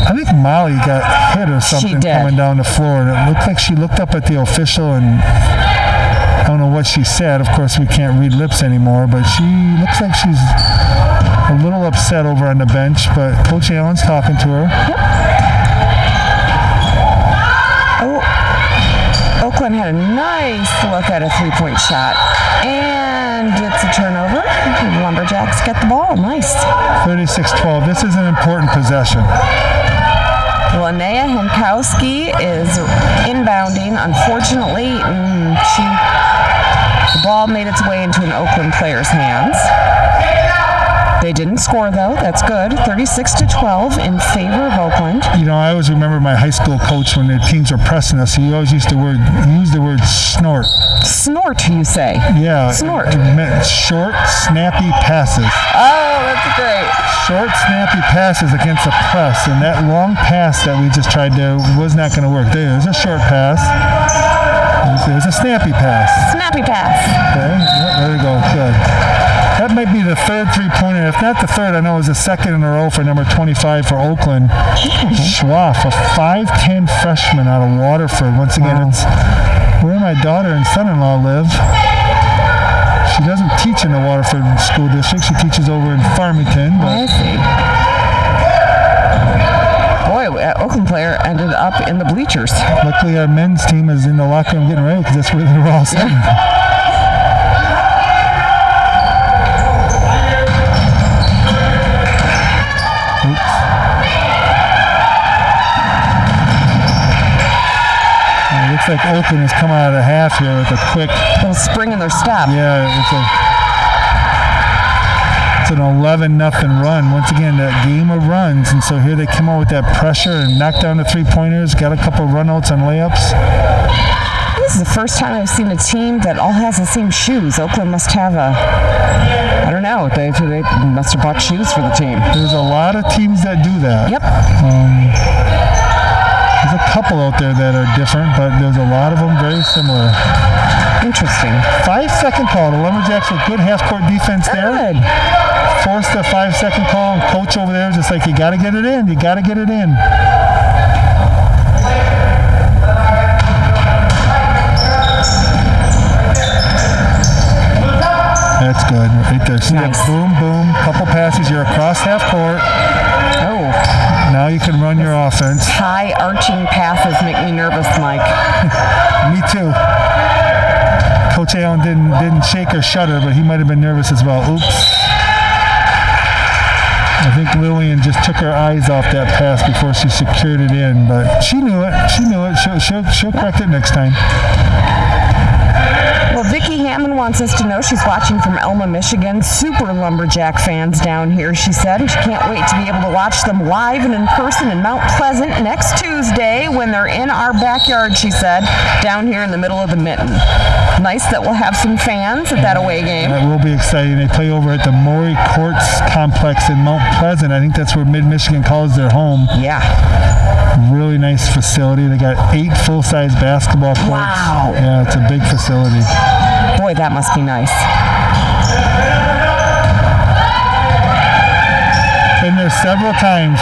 I think Molly got hit or something coming down the floor, and it looked like she looked up at the official, and I don't know what she said. Of course, we can't read lips anymore, but she looks like she's a little upset over on the bench, but Coach Allen's talking to her. Yep. Oh, Oakland had a nice look at a three-point shot, and it's a turnover. The Lumberjacks get the ball. Nice. 36-12. This is an important possession. Linnea Henkowski is inbounding. Unfortunately, the ball made its way into an Oakland player's hands. They didn't score, though. That's good. 36-12 in favor of Oakland. You know, I always remember my high school coach when the teams were pressing us. He always used the word snort. Snort, you say? Yeah. Snort. It meant short, snappy passes. Oh, that's great. Short, snappy passes against a press, and that long pass that we just tried to was not going to work. There's a short pass. There's a snappy pass. Snappy pass. Okay, there we go. Good. That might be the third three-pointer. If not the third, I know it was the second in a row for number 25 for Oakland. Schwaff, a 5'10 freshman out of Waterford. Once again, it's where my daughter and son-in-law live. She doesn't teach in the Waterford School District. She teaches over in Farmington. I see. Boy, Oakland player ended up in the bleachers. Luckily, our men's team is in the locker room getting ready because that's where they were all sitting. Yeah. Looks like Oakland has come out of the half here with a quick little spring in their step. Yeah, it's an 11-0 run. Once again, that game of runs, and so here they come out with that pressure and knock down the three-pointers. Got a couple of runouts on layups. This is the first time I've seen a team that all has the same shoes. Oakland must have I don't know. They must have bought shoes for the team. There's a lot of teams that do that. Yep. There's a couple out there that are different, but there's a lot of them very similar. Interesting. 5-second call. The Lumberjacks with good half-court defense there. Good. Forced a 5-second call, and coach over there just like, you got to get it in. You got to get it in. That's good. Right there. See nice. That boom, boom. Couple passes. You're across half court. Oh. Now you can run your offense. High arching passes make me nervous, Mike. Me too. Coach Allen didn't shake or shudder, but he might have been nervous as well. Oops. I think Lillian just took her eyes off that pass before she secured it in, but she knew it. She'll correct it next time. Well, Vicki Hammond wants us to know she's watching from Elma, Michigan. Super Lumberjack fans down here, she said. And she can't wait to be able to watch them live and in person in Mount Pleasant next Tuesday when they're in our backyard, she said, down here in the middle of the Mitten. Nice that we'll have some fans at that away game. That will be exciting. They play over at the Maury Courts Complex in Mount Pleasant. I think that's where Mid-Michigan calls their home. Yeah. Really nice facility. They got 8 full-size basketball courts. Wow. Yeah, it's a big facility. Boy, that must be nice. Been there several times,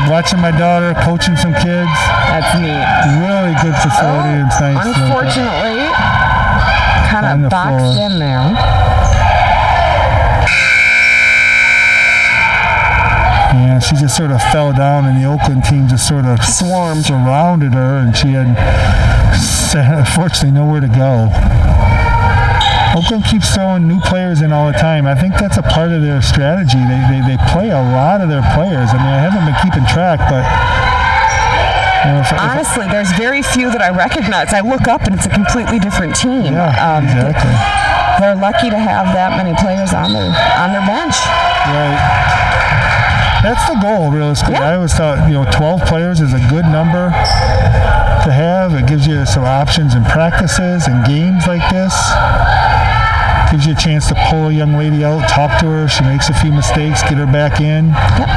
watching my daughter, coaching some kids. That's neat. Really good facility. It's nice. Unfortunately, kind of boxed in there. she just sort of fell down, and the Oakland team just sort of surrounded her, and she had, unfortunately, nowhere to go. Oakland keeps throwing new players in all the time. I think that's a part of their strategy. They play a lot of their players. I mean, I haven't been keeping track, but honestly, there's very few that I recognize. I look up and it's a completely different team. Yeah, exactly. They're lucky to have that many players on their bench. Right. That's the goal, realistically. Yeah. I always thought, 12 players is a good number to have. It gives you some options in practices and games like this. Gives you a chance to pull a young lady out, talk to her. She makes a few mistakes, get her back in. Yep.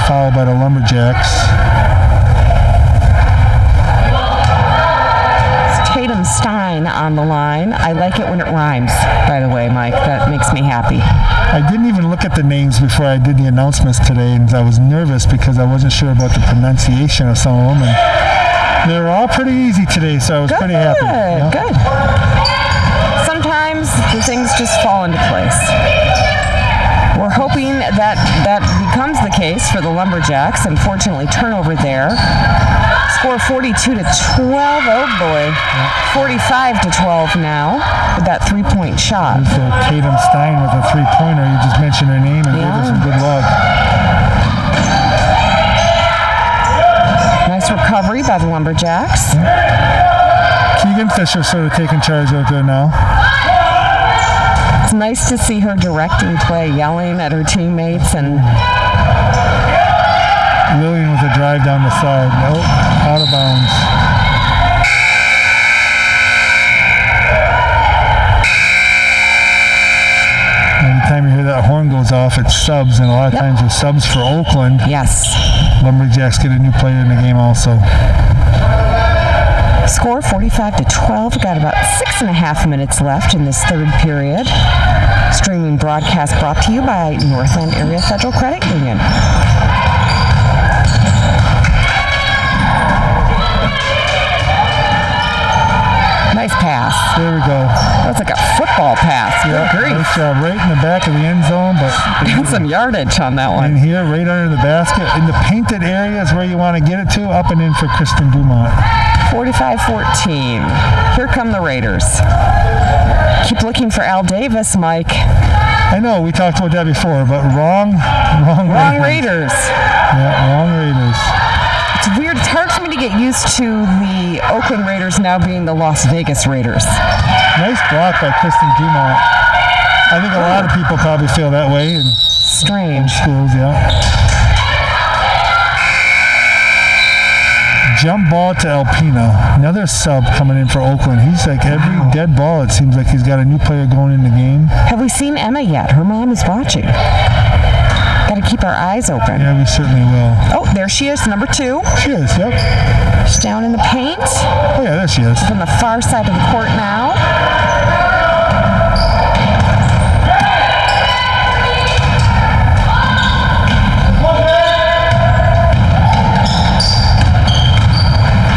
Foul by the Lumberjacks. It's Tatum Stein on the line. I like it when it rhymes, by the way, Mike. That makes me happy. I didn't even look at the names before I did the announcements today, and I was nervous because I wasn't sure about the pronunciation of some of them. And they were all pretty easy today, so I was pretty happy. Yeah. Good. Sometimes the things just fall into place. We're hoping that becomes the case for the Lumberjacks. Unfortunately, turnover there. Score 42-12. Oh boy, 45-12 now with that three-point shot. There's Tatum Stein with a three-pointer. You just mentioned her name and gave her some good luck. Nice recovery by the Lumberjacks. Keegan Fisher sort of taking charge out there now. It's nice to see her directing play, yelling at her teammates, and Lillian with a drive down the side. Nope, out of bounds. Every time you hear that horn goes off, it's subs, and a lot of times with subs for Oakland. yes. Lumberjacks get a new player in the game also. Score 45-12. Got about 6.5 minutes left in this third period. Streaming broadcast brought to you by Northland Area Federal Credit Union. Nice pass. There we go. That's like a football pass. Yeah, nice job. Right in the back of the end zone, but Got some yardage on that one. in here, right under the basket, in the painted area is where you want to get it to. Up and in for Kristen Dumont. 45-14. Here come the Raiders. Keep looking for Al Davis, Mike. I know, we talked about that before, but wrong Raiders. Yeah, wrong Raiders. It's weird. It's hard for me to get used to the Oakland Raiders now being the Las Vegas Raiders. Nice block by Kristen Dumont. I think a lot of people probably feel that way in Strange. schools, yeah. Jump ball to Alpena. Another sub coming in for Oakland. He's like every dead ball, it seems like he's got a new player going in the game. Have we seen Emma yet? Her mom is watching. Got to keep our eyes open. Yeah, we certainly will. Oh, there she is, number 2. She is, yep. She's down in the paint. Oh yeah, there she is. From the far side of the court now.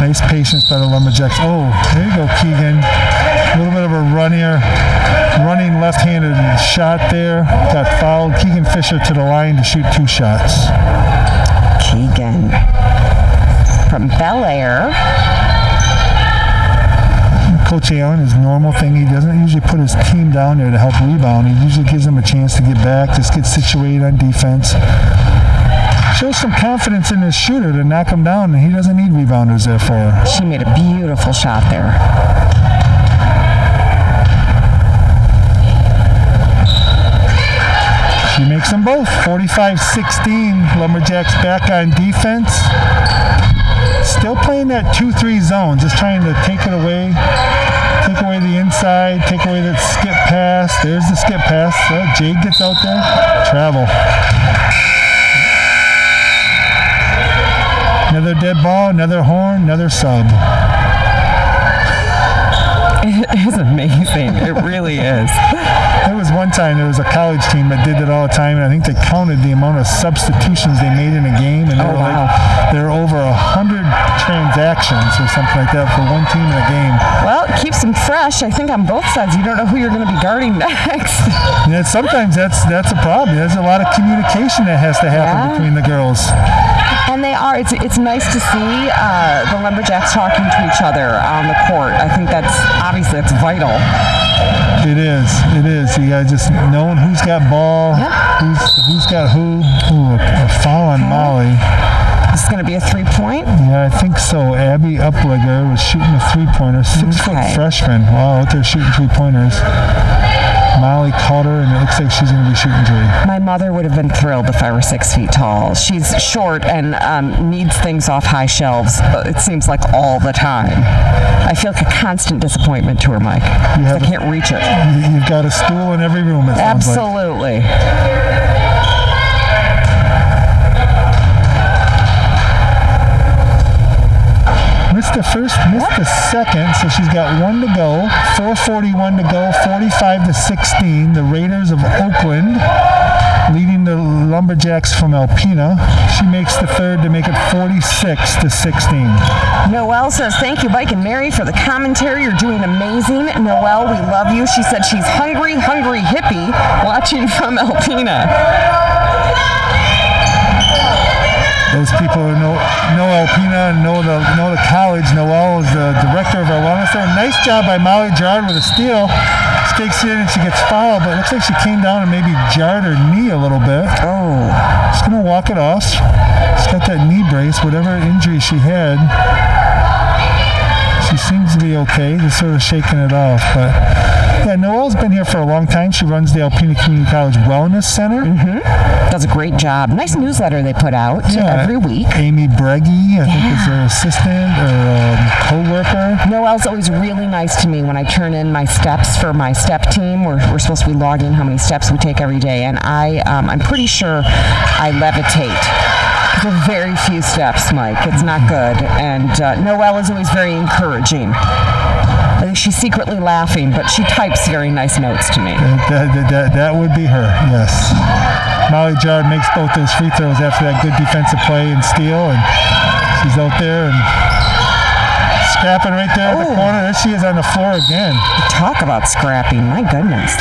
Nice patience by the Lumberjacks. Oh, there you go, Keegan. A little bit of a running left-handed shot there. Got fouled. Keegan Fisher to the line to shoot 2 shots. Keegan from Bel Air. Coach Allen, his normal thing, he doesn't usually put his team down there to help rebound. He usually gives them a chance to get back, just get situated on defense. Shows some confidence in his shooter to knock him down, and he doesn't need rebounders there for her. She made a beautiful shot there. She makes them both. 45-16. Lumberjacks back on defense. Still playing that 2-3 zone, just trying to take it away. Take away the inside, take away that skip pass. There's the skip pass. Jade gets out there. Travel. Another dead ball, another horn, another sub. It is amazing. It really is. There was one time there was a college team that did it all the time, and I think they counted the amount of substitutions they made in a game, and there were over 100 transactions or something like that for one team in a game. Well, it keeps them fresh. I think on both sides, you don't know who you're going to be guarding next. Yeah, sometimes that's a problem. There's a lot of communication that has to happen between the girls. And they are. It's nice to see the Lumberjacks talking to each other on the court. I think that's vital. It is. You got just knowing who's got ball, who's got who. Ooh, a foul on Molly. This is going to be a 3-point? Yeah, I think so. Abby Upliger was shooting a 3-pointer. 6-foot freshman. Wow, out there shooting 3-pointers. Molly caught her, and it looks like she's going to be shooting 3. My mother would have been thrilled if I were 6 feet tall. She's short and needs things off high shelves, it seems like all the time. I feel like a constant disappointment to her, Mike. I can't reach it. You've got a stool in every room, it sounds like. Absolutely. Missed the first, missed the second, so she's got 1 to go. 4:41 to go, 45-16. The Raiders of Oakland leading the Lumberjacks from Alpena. She makes the third to make it 46-16. Noelle says, thank you, Mike and Mary, for the commentary. You're doing amazing. Noelle, we love you. She said she's hungry hippie watching from Alpena. Those people who know Alpena and know the college. Noelle is the director of our wellness center. Nice job by Molly Gerard with a steal. Stakes it in and she gets fouled, but it looks like she came down and maybe jarred her knee a little bit. Oh. Just going to walk it off. She's got that knee brace, whatever injury she had. She seems to be okay, just sort of shaking it off. But yeah, Noelle's been here for a long time. She runs the Alpena Community College Wellness Center. Does a great job. Nice newsletter they put out every week. Amy Breggy, I think, is their assistant or co-worker. Noelle's always really nice to me when I turn in my steps for my step team. We're supposed to be logging how many steps we take every day, and I'm pretty sure I levitate. There are very few steps, Mike. It's not good. And Noelle is always very encouraging. I think she's secretly laughing, but she types very nice notes to me. That would be her, yes. Molly Gerard makes both those free throws after that good defensive play and steal, and she's out there and scrapping right there at the corner. There she is on the floor again. Talk about scrapping, my goodness.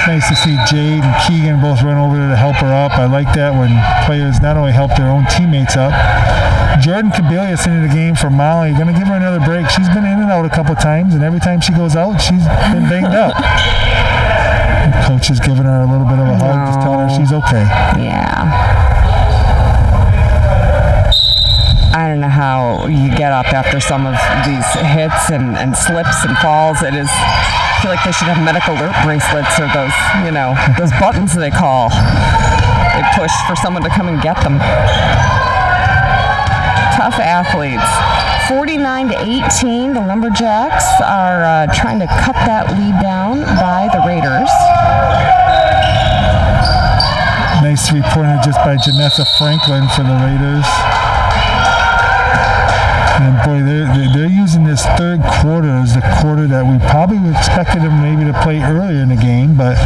Nice to see Jade and Keegan both run over there to help her up. I like that when players not only help their own teammates up. Jordan Cabelius into the game for Molly. Going to give her another break. She's been in and out a couple times, and every time she goes out, she's been banged up. The coach is giving her a little bit of a hug, just telling her she's okay. Yeah. I don't know how you get up after some of these hits and slips and falls. It is... I feel like they should have medical alert bracelets or those buttons they call. They push for someone to come and get them. Tough athletes. 49-18, the Lumberjacks are trying to cut that lead down by the Raiders. Nice three-pointer just by Janessa Franklin for the Raiders. And boy, they're using this third quarter as the quarter that we probably expected them maybe to play earlier in the game. But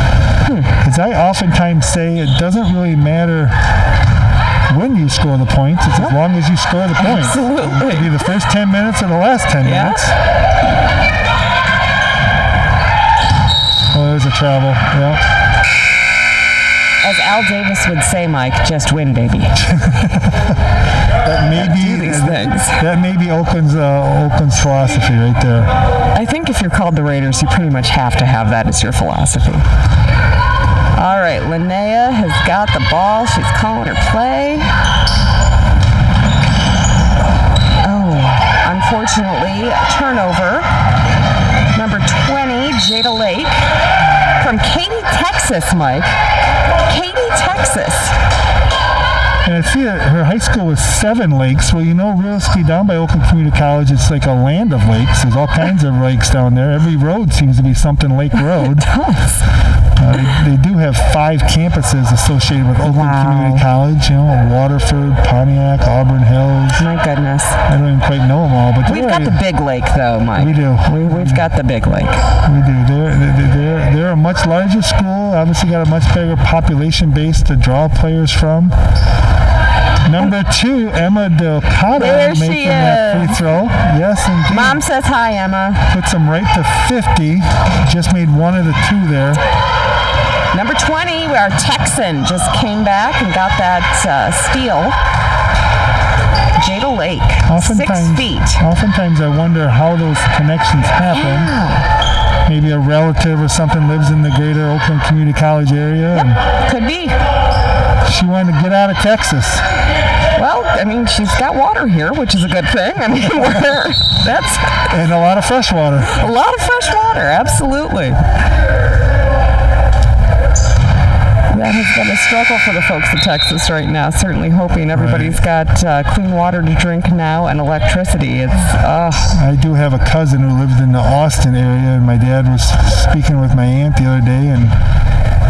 as I oftentimes say, it doesn't really matter when you score the points. It's as long as you score the points. Absolutely. It could be the first 10 minutes or the last 10 minutes. Oh, there's a travel. Yeah. As Al Davis would say, Mike, just win, baby. That may be Oakland's philosophy right there. I think if you're called the Raiders, you pretty much have to have that as your philosophy. All right, Linnea has got the ball. She's calling her play. Oh, unfortunately, turnover. Number 20, Jada Lake from Katy, Texas, Mike. Katy, Texas. And I see that her high school was 7 lakes. Well, realistically, down by Oakland Community College, it's like a land of lakes. There's all kinds of lakes down there. Every road seems to be something Lake Road. It does. They do have 5 campuses associated with Oakland Community College. Waterford, Pontiac, Auburn Hills. My goodness. I don't even quite know them all, but we've got the big lake, though, Mike. We do. We've got the big lake. We do. They're a much larger school. Obviously, got a much bigger population base to draw players from. Number 2, Emma Delcado making that free throw. Yes, indeed. Mom says hi, Emma. Puts them right to 50. Just made one of the 2 there. Number 20, our Texan just came back and got that steal. Jada Lake, 6 feet. Oftentimes I wonder how those connections happen. Yeah. Maybe a relative or something lives in the greater Oakland Community College area. Yep, could be. She wanted to get out of Texas. Well, I mean, she's got water here, which is a good thing. I mean, that's... And a lot of fresh water. A lot of fresh water, absolutely. That has been a struggle for the folks in Texas right now. Certainly hoping everybody's got clean water to drink now and electricity. I do have a cousin who lives in the Austin area, and my dad was speaking with my aunt the other day, and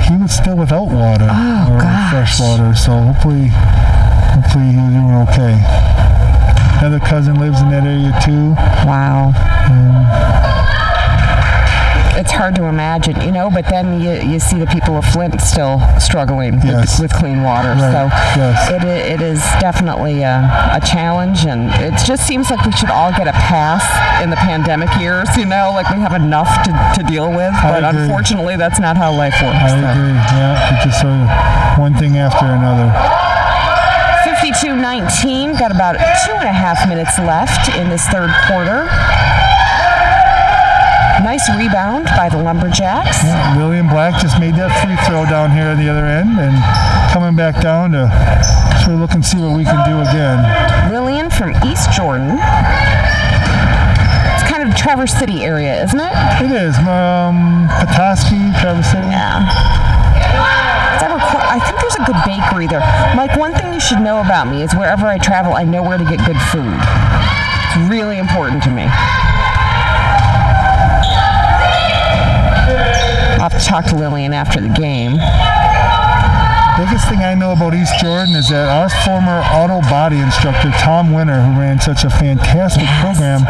he was still without water or fresh water. So hopefully he's doing okay. Another cousin lives in that area too. Wow. It's hard to imagine, but then you see the people of Flint still struggling with clean water. Right. So it is definitely a challenge, and it just seems like we should all get a pass in the pandemic years, like we have enough to deal with. But unfortunately, that's not how life works. I agree. Yeah, it's just sort of one thing after another. 52-19, got about 2.5 minutes left in this third quarter. Nice rebound by the Lumberjacks. Yeah, William Black just made that free throw down here at the other end, and coming back down to sort of look and see what we can do again. Lillian from East Jordan. It's kind of Traverse City area, isn't it? It is. Petoskey, Traverse City. Yeah. I think there's a good bakery there. Mike, one thing you should know about me is wherever I travel, I know where to get good food. It's really important to me. I'll have to talk to Lillian after the game. Biggest thing I know about East Jordan is that our former auto body instructor, Tom Winter, who ran such a fantastic program,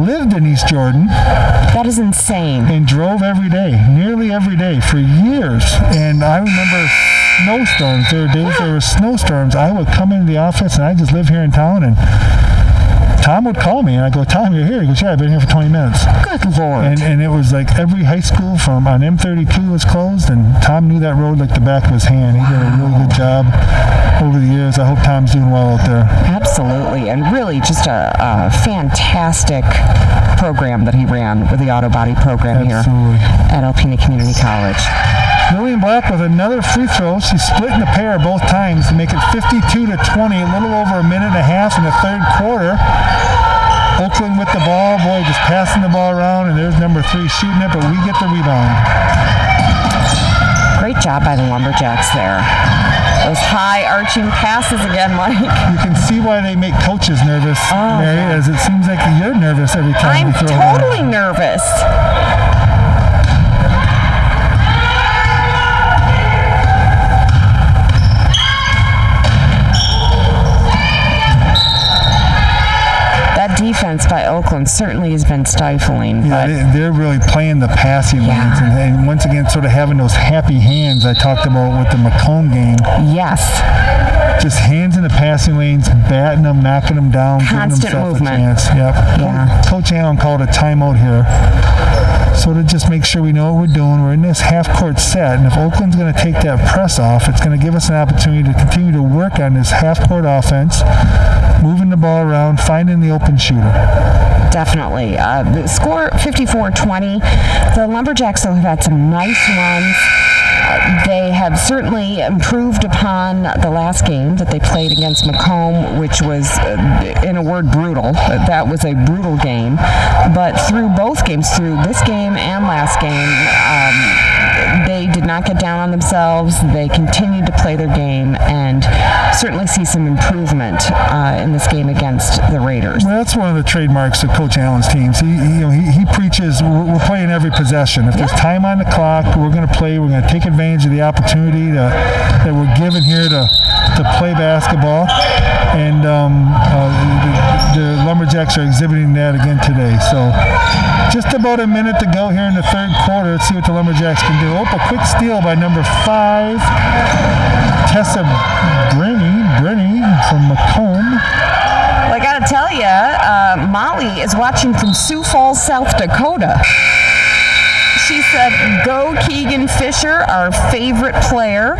lived in East Jordan. That is insane. And drove every day, nearly every day, for years. And I remember snowstorms. There were days there were snowstorms. I would come into the office, and I just live here in town, and Tom would call me, and I go, Tom, you're here? He goes, yeah, I've been here for 20 minutes. Good Lord. And it was like every high school on M32 was closed, and Tom knew that road like the back of his hand. He did a really good job over the years. I hope Tom's doing well out there. Absolutely, and really just a fantastic program that he ran with the auto body program here at Alpena Community College. Lillian Black with another free throw. She's splitting the pair both times to make it 52-20, a little over a minute and a half in the third quarter. Oakland with the ball, boy, just passing the ball around, and there's number 3 shooting it, but we get the rebound. Great job by the Lumberjacks there. Those high arching passes again, Mike. You can see why they make coaches nervous, Mary, as it seems like you're nervous every time you throw it. I'm totally nervous. Defense by Oakland certainly has been stifling. Yeah, they're really playing the passing lanes, and once again sort of having those happy hands I talked about with the Macomb game. Yes. Just hands in the passing lanes, batting them, knocking them down, constant giving themselves movement. a chance. Yep. Yeah. Coach Allen called a timeout here. So to just make sure we know what we're doing, we're in this half-court set, and if Oakland's going to take that press off, it's going to give us an opportunity to continue to work on this half-court offense, moving the ball around, finding the open shooter. Definitely. The score 54-20. The Lumberjacks, though, have had some nice runs. They have certainly improved upon the last game that they played against Macomb, which was, in a word, brutal. That was a brutal game. But through both games, through this game and last game, they did not get down on themselves. They continued to play their game and certainly see some improvement in this game against the Raiders. Well, that's one of the trademarks of Coach Allen's teams. He preaches we're playing every possession. If there's time on the clock, we're going to play. We're going to take advantage of the opportunity that we're given here to play basketball. And the Lumberjacks are exhibiting that again today. So just about a minute to go here in the third quarter. Let's see what the Lumberjacks can do. A quick steal by number 5, Tessa Brenny from Macomb. Well, I got to tell you, Molly is watching from Sioux Falls, South Dakota. She said, "Go Keegan Fisher, our favorite player."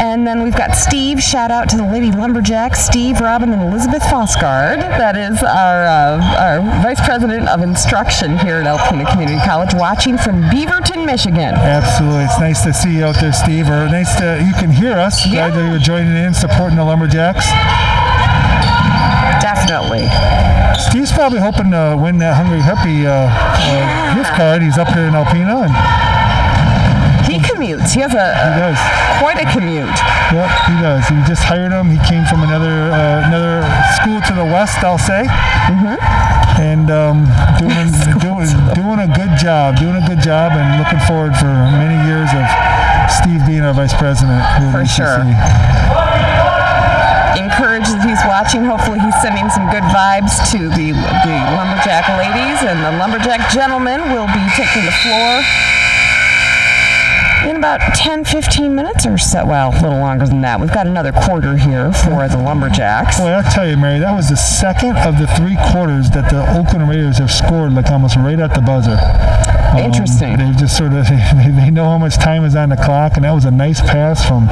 And then we've got Steve. Shout out to the Lady Lumberjacks, Steve, Robin, and Elizabeth Fosgard. That is our Vice President of Instruction here at Alpena Community College, watching from Beaverton, Michigan. Absolutely. It's nice to see you out there, Steve. Or nice that you can hear us. Yeah. Glad that you're joining in, supporting the Lumberjacks. Definitely. Steve's probably hoping to win that Hungry Hippie gift card. He's up here in Alpena. And he commutes. He has quite a commute. Yep, he does. We just hired him. He came from another school to the west, I'll say. Mm-hmm. And doing a good job. And looking forward for many years of Steve being our vice president. For sure. Encouraged that he's watching. Hopefully he's sending some good vibes to the Lumberjack ladies, and the Lumberjack gentlemen will be taking the floor in about 10-15 minutes or so. Well, a little longer than that. We've got another quarter here for the Lumberjacks. Boy, I'll tell you, Mary, that was the second of the 3 quarters that the Oakland Raiders have scored like almost right at the buzzer. Interesting. They've just sort of, they know how much time is on the clock, and that was a nice pass from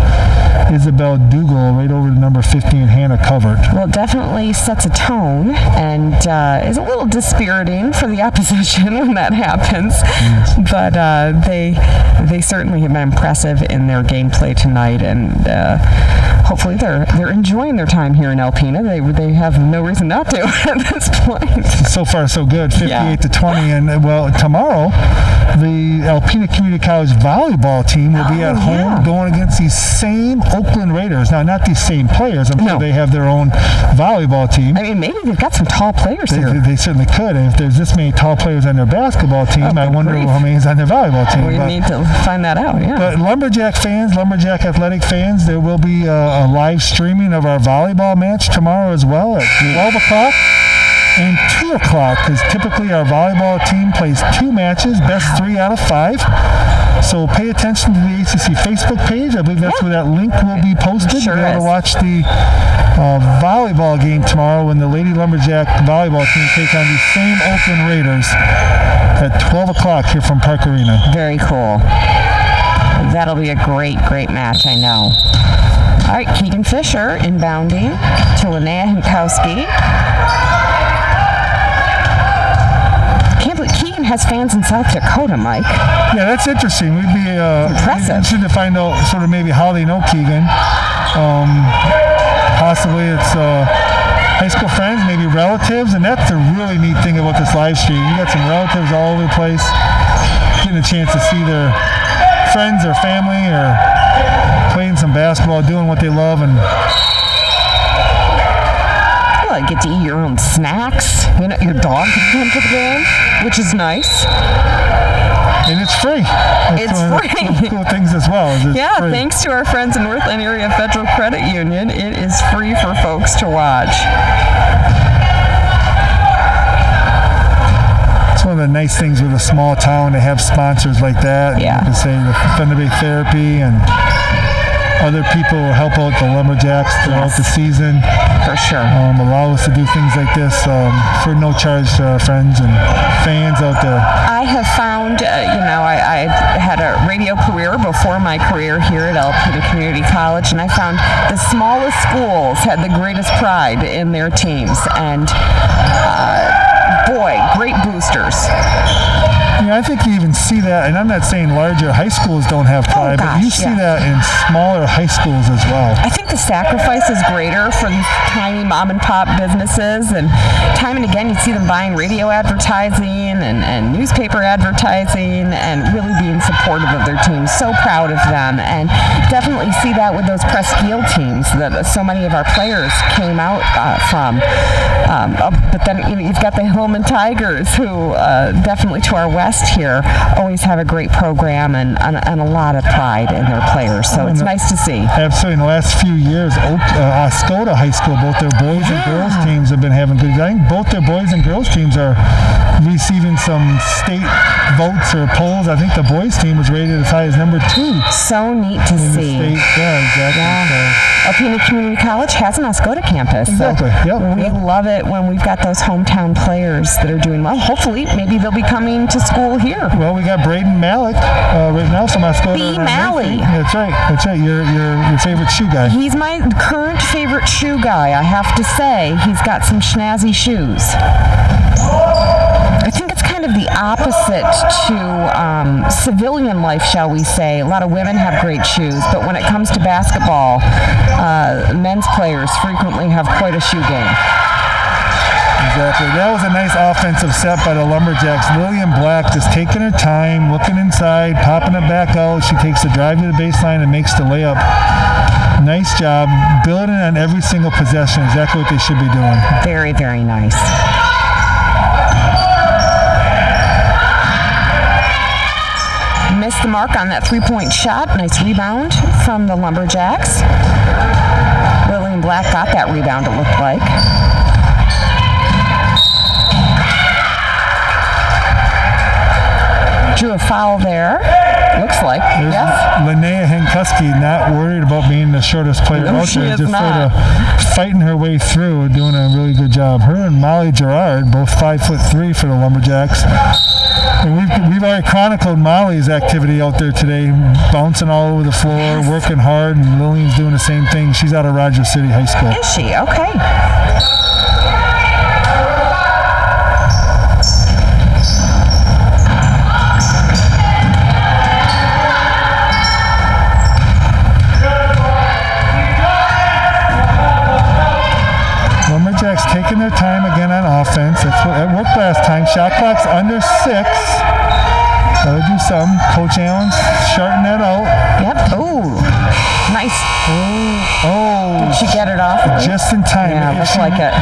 Isabel Dougal right over to number 15, Hannah Covert. Well, it definitely sets a tone and is a little dispiriting for the opposition when that happens. Yes. But they certainly have been impressive in their gameplay tonight, and hopefully they're enjoying their time here in Alpena. They have no reason not to at this point. So far, so good. 58-20, and well, tomorrow the Alpena Community College volleyball team will be at home going against these same Oakland Raiders. Now, not these same players. I'm sure they have their own volleyball team. I mean, maybe they've got some tall players here. They certainly could. And if there's this many tall players on their basketball team, I wonder how many is on their volleyball team. We need to find that out, yeah. But Lumberjack fans, Lumberjack athletic fans, there will be a live streaming of our volleyball match tomorrow as well at 12 o'clock. And 2 o'clock, because typically our volleyball team plays 2 matches, best 3 out of 5. So pay attention to the ACC Facebook page. I believe that's where that link will be posted. Sure. You'll be able to watch the volleyball game tomorrow when the Lady Lumberjack volleyball team take on the same Oakland Raiders at 12 o'clock here from Park Arena. Very cool. That'll be a great, great match, I know. All right, Keegan Fisher inbounding to Linnea Hinkowski. Keegan has fans in South Dakota, Mike. Yeah, that's interesting. We'd be interested to find out sort of maybe how they know Keegan. Possibly it's high school friends, maybe relatives, and that's the really neat thing about this live stream. You got some relatives all over the place getting a chance to see their friends or family or playing some basketball, doing what they love, and get to eat your own snacks. You know, your dog can come to the game, which is nice. And it's free. It's free. One of the cool things as well. Yeah, free. Thanks to our friends in Northland Area Federal Credit Union, it is free for folks to watch. It's one of the nice things with a small town to have sponsors like that. Yeah. You can say the Thunder Bay Therapy and other people will help out the Lumberjacks throughout the season. For sure. Allow us to do things like this for no charge to our friends and fans out there. I have found, I had a radio career before my career here at Alpena Community College, and I found the smallest schools had the greatest pride in their teams. And boy, great boosters. I think you even see that, and I'm not saying larger high schools don't have pride, but you see that in smaller high schools as well. I think the sacrifice is greater for these tiny mom and pop businesses, and time and again you see them buying radio advertising and newspaper advertising and really being supportive of their teams. So proud of them, and definitely see that with those Presqu'île teams that so many of our players came out from. But then you've got the Hillman Tigers, who definitely to our west here always have a great program and a lot of pride in their players. So it's nice to see. Absolutely. In the last few years, Oscoda High School, both their boys and girls teams have been having good. I think both their boys and girls teams are receiving some state votes or polls. I think the boys team was rated as high as number 2. So neat to see. State. Yeah, exactly. Yeah. So. Alpena Community College has an Oscoda campus. Exactly. So we love it when we've got those hometown players that are doing well. Hopefully, maybe they'll be coming to school here. Well, we got Braden Malik right now from Oscoda. B. Malley. That's right. That's right. Your favorite shoe guy. He's my current favorite shoe guy. I have to say, he's got some schnazzy shoes. I think it's kind of the opposite to civilian life, shall we say. A lot of women have great shoes, but when it comes to basketball, men's players frequently have quite a shoe game. Exactly. That was a nice offensive set by the Lumberjacks. Lillian Black just taking her time, looking inside, popping it back out. She takes the drive to the baseline and makes the layup. Nice job. Building on every single possession. Exactly what they should be doing. Very, very nice. Missed the mark on that three-point shot. Nice rebound from the Lumberjacks. Lillian Black got that rebound, it looked like. Drew a foul there. Looks like. There's Linnea Henkuski not worried about being the shortest player out there. Just sort of fighting her way through, doing a really good job. Her and Molly Gerard, both 5'3" for the Lumberjacks. And we've already chronicled Molly's activity out there today, bouncing all over the floor, working hard, and Lillian's doing the same thing. She's out of Rogers City High School. Is she? Okay. Lumberjacks taking their time again on offense. That worked last time. Shot clock's under 6. Gotta do something. Coach Allen's shorting that out. Yep. Oh, nice. Oh. Did she get it off? Just in time. Yeah, looks like it.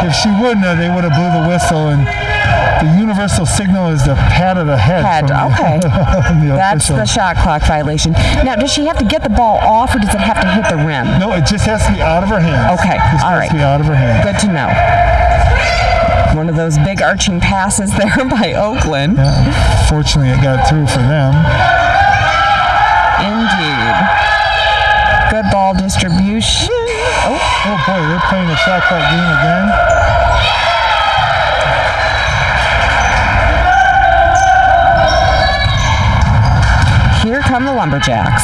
If she wouldn't have, they would have blew the whistle, and the universal signal is the pat of the head. Okay. That's official. the shot clock violation. Now, does she have to get the ball off, or does it have to hit the rim? No, it just has to be out of her hands. Okay. All right. Has to be out of her hands. Good to know. One of those big arching passes there by Oakland. Yeah. Fortunately, it got through for them. Indeed. Good ball distribution. Oh boy, they're playing the shot clock game again. Here come the Lumberjacks.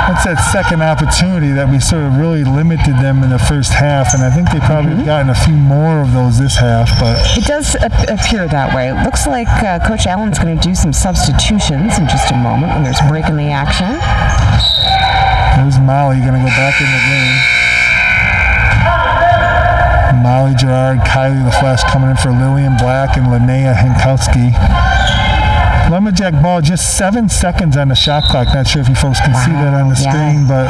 That's that second opportunity that we sort of really limited them in the first half, and I think they probably have gotten a few more of those this half. But it does appear that way. It looks like Coach Allen's going to do some substitutions in just a moment when there's a break in the action. There's Molly going to go back in the game. Molly Gerard, Kylie LaFlash coming in for Lillian Black and Linnea Henkowski. Lumberjack ball, just 7 seconds on the shot clock. Not sure if you folks can see that on the screen, but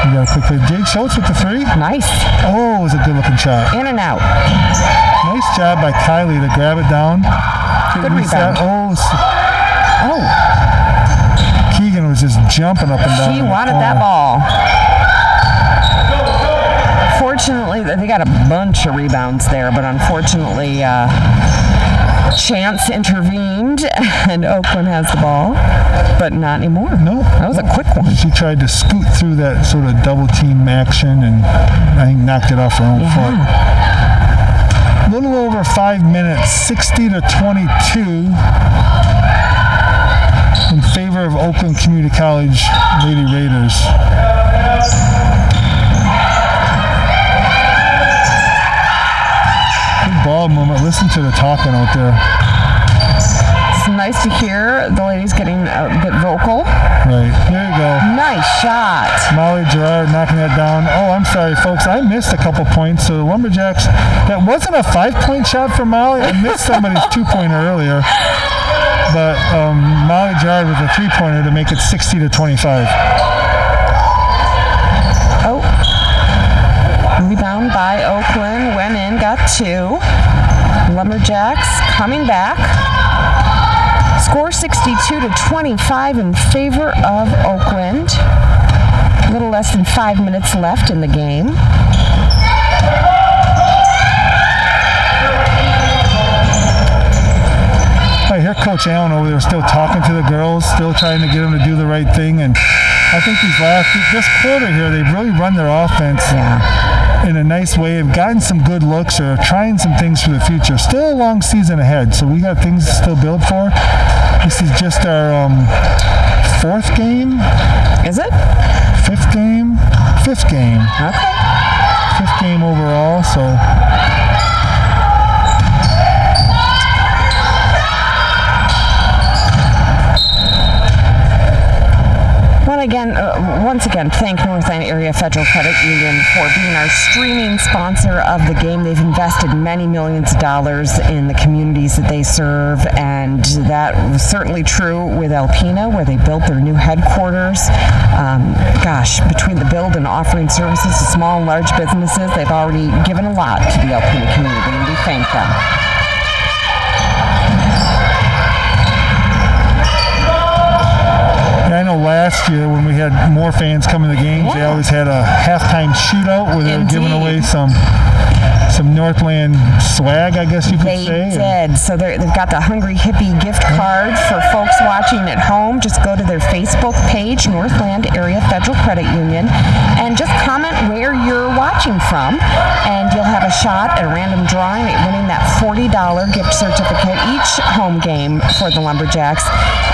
we got a quick play. Jade Schultz with the 3. Nice. Oh, it was a good looking shot. In and out. Nice job by Kylie to grab it down. Good rebound. Oh. Keegan was just jumping up and down. She wanted that ball. Fortunately, they got a bunch of rebounds there, but unfortunately, Chance intervened, and Oakland has the ball, but not anymore. No. That was a quick one. She tried to scoot through that sort of double team action, and I think knocked it off her own foot. A little over 5 minutes, 60-22 in favor of Oakland Community College Lady Raiders. Good ball movement. Listen to the talking out there. Some nice to hear. The lady's getting a bit vocal. Right. There you go. Nice shot. Molly Gerard knocking that down. Oh, I'm sorry, folks. I missed a couple points. So the Lumberjacks, that wasn't a 5-point shot for Molly. I missed somebody's 2-pointer earlier. But Molly Gerard with a 3-pointer to make it 60-25. Oh. Rebound by Oakland. Went in, got 2. Lumberjacks coming back. Score 62-25 in favor of Oakland. A little less than 5 minutes left in the game. I hear Coach Allen over there still talking to the girls, still trying to get them to do the right thing. And I think this quarter here, they've really run their offense in a nice way. Have gotten some good looks or trying some things for the future. Still a long season ahead, so we got things to still build for. This is just our 4th game. Is it? 5th game? 5th game. Okay. 5th game overall, so... Once again, thank Northland Area Federal Credit Union for being our streaming sponsor of the game. They've invested many millions of dollars in the communities that they serve, and that was certainly true with Alpena, where they built their new headquarters. Between the build and offering services to small and large businesses, they've already given a lot to the Alpena community, and we thank them. I know last year when we had more fans come to the games, they always had a halftime shootout where they were giving away some Northland swag, I guess you could say. They did. So they've got the Hungry Hippie gift card for folks watching at home. Just go to their Facebook page, Northland Area Federal Credit Union, and just comment where you're watching from, and you'll have a shot at a random drawing at winning that $40 gift certificate each home game for the Lumberjacks.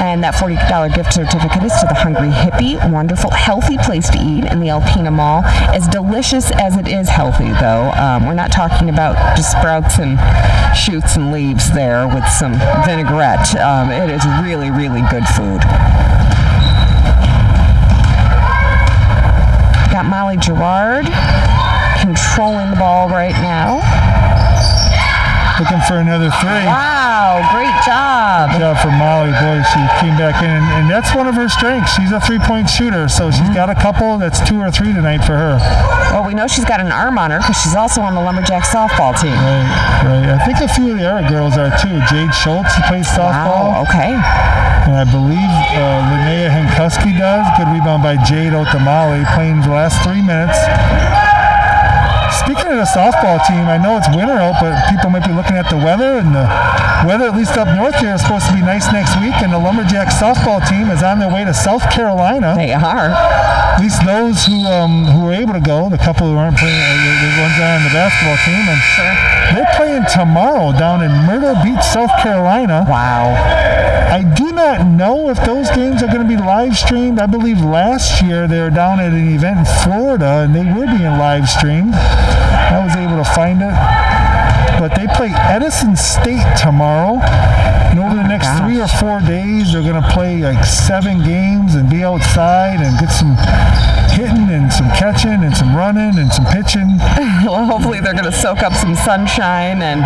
And that $40 gift certificate is to the Hungry Hippie, wonderful, healthy place to eat in the Alpena Mall. As delicious as it is healthy, though. We're not talking about just sprouts and shoots and leaves there with some vinaigrette. It is really, really good food. Got Molly Gerard controlling the ball right now. Looking for another 3. Wow, great job. Good job for Molly. Boy, she came back in, and that's one of her strengths. She's a 3-point shooter, so she's got a couple. That's 2 or 3 tonight for her. Well, we know she's got an arm on her because she's also on the Lumberjack softball team. Right. I think a few of the other girls are too. Jade Schultz, who plays softball. Wow, okay. And I believe Linnea Henkuski does. Good rebound by Jade out to Molly, playing the last 3 minutes. Speaking of the softball team, I know it's winter out, but people might be looking at the weather, and the weather, at least up north here, is supposed to be nice next week, and the Lumberjack softball team is on their way to South Carolina. They are. At least those who were able to go, the couple who aren't playing, the ones that are on the basketball team, and they're playing tomorrow down in Myrtle Beach, South Carolina. Wow. I do not know if those games are going to be live streamed. I believe last year they were down at an event in Florida, and they were being live streamed. I was able to find it. But they play Edison State tomorrow. And over the next 3 or 4 days, they're going to play like 7 games and be outside and get some hitting and some catching and some running and some pitching. Well, hopefully they're going to soak up some sunshine and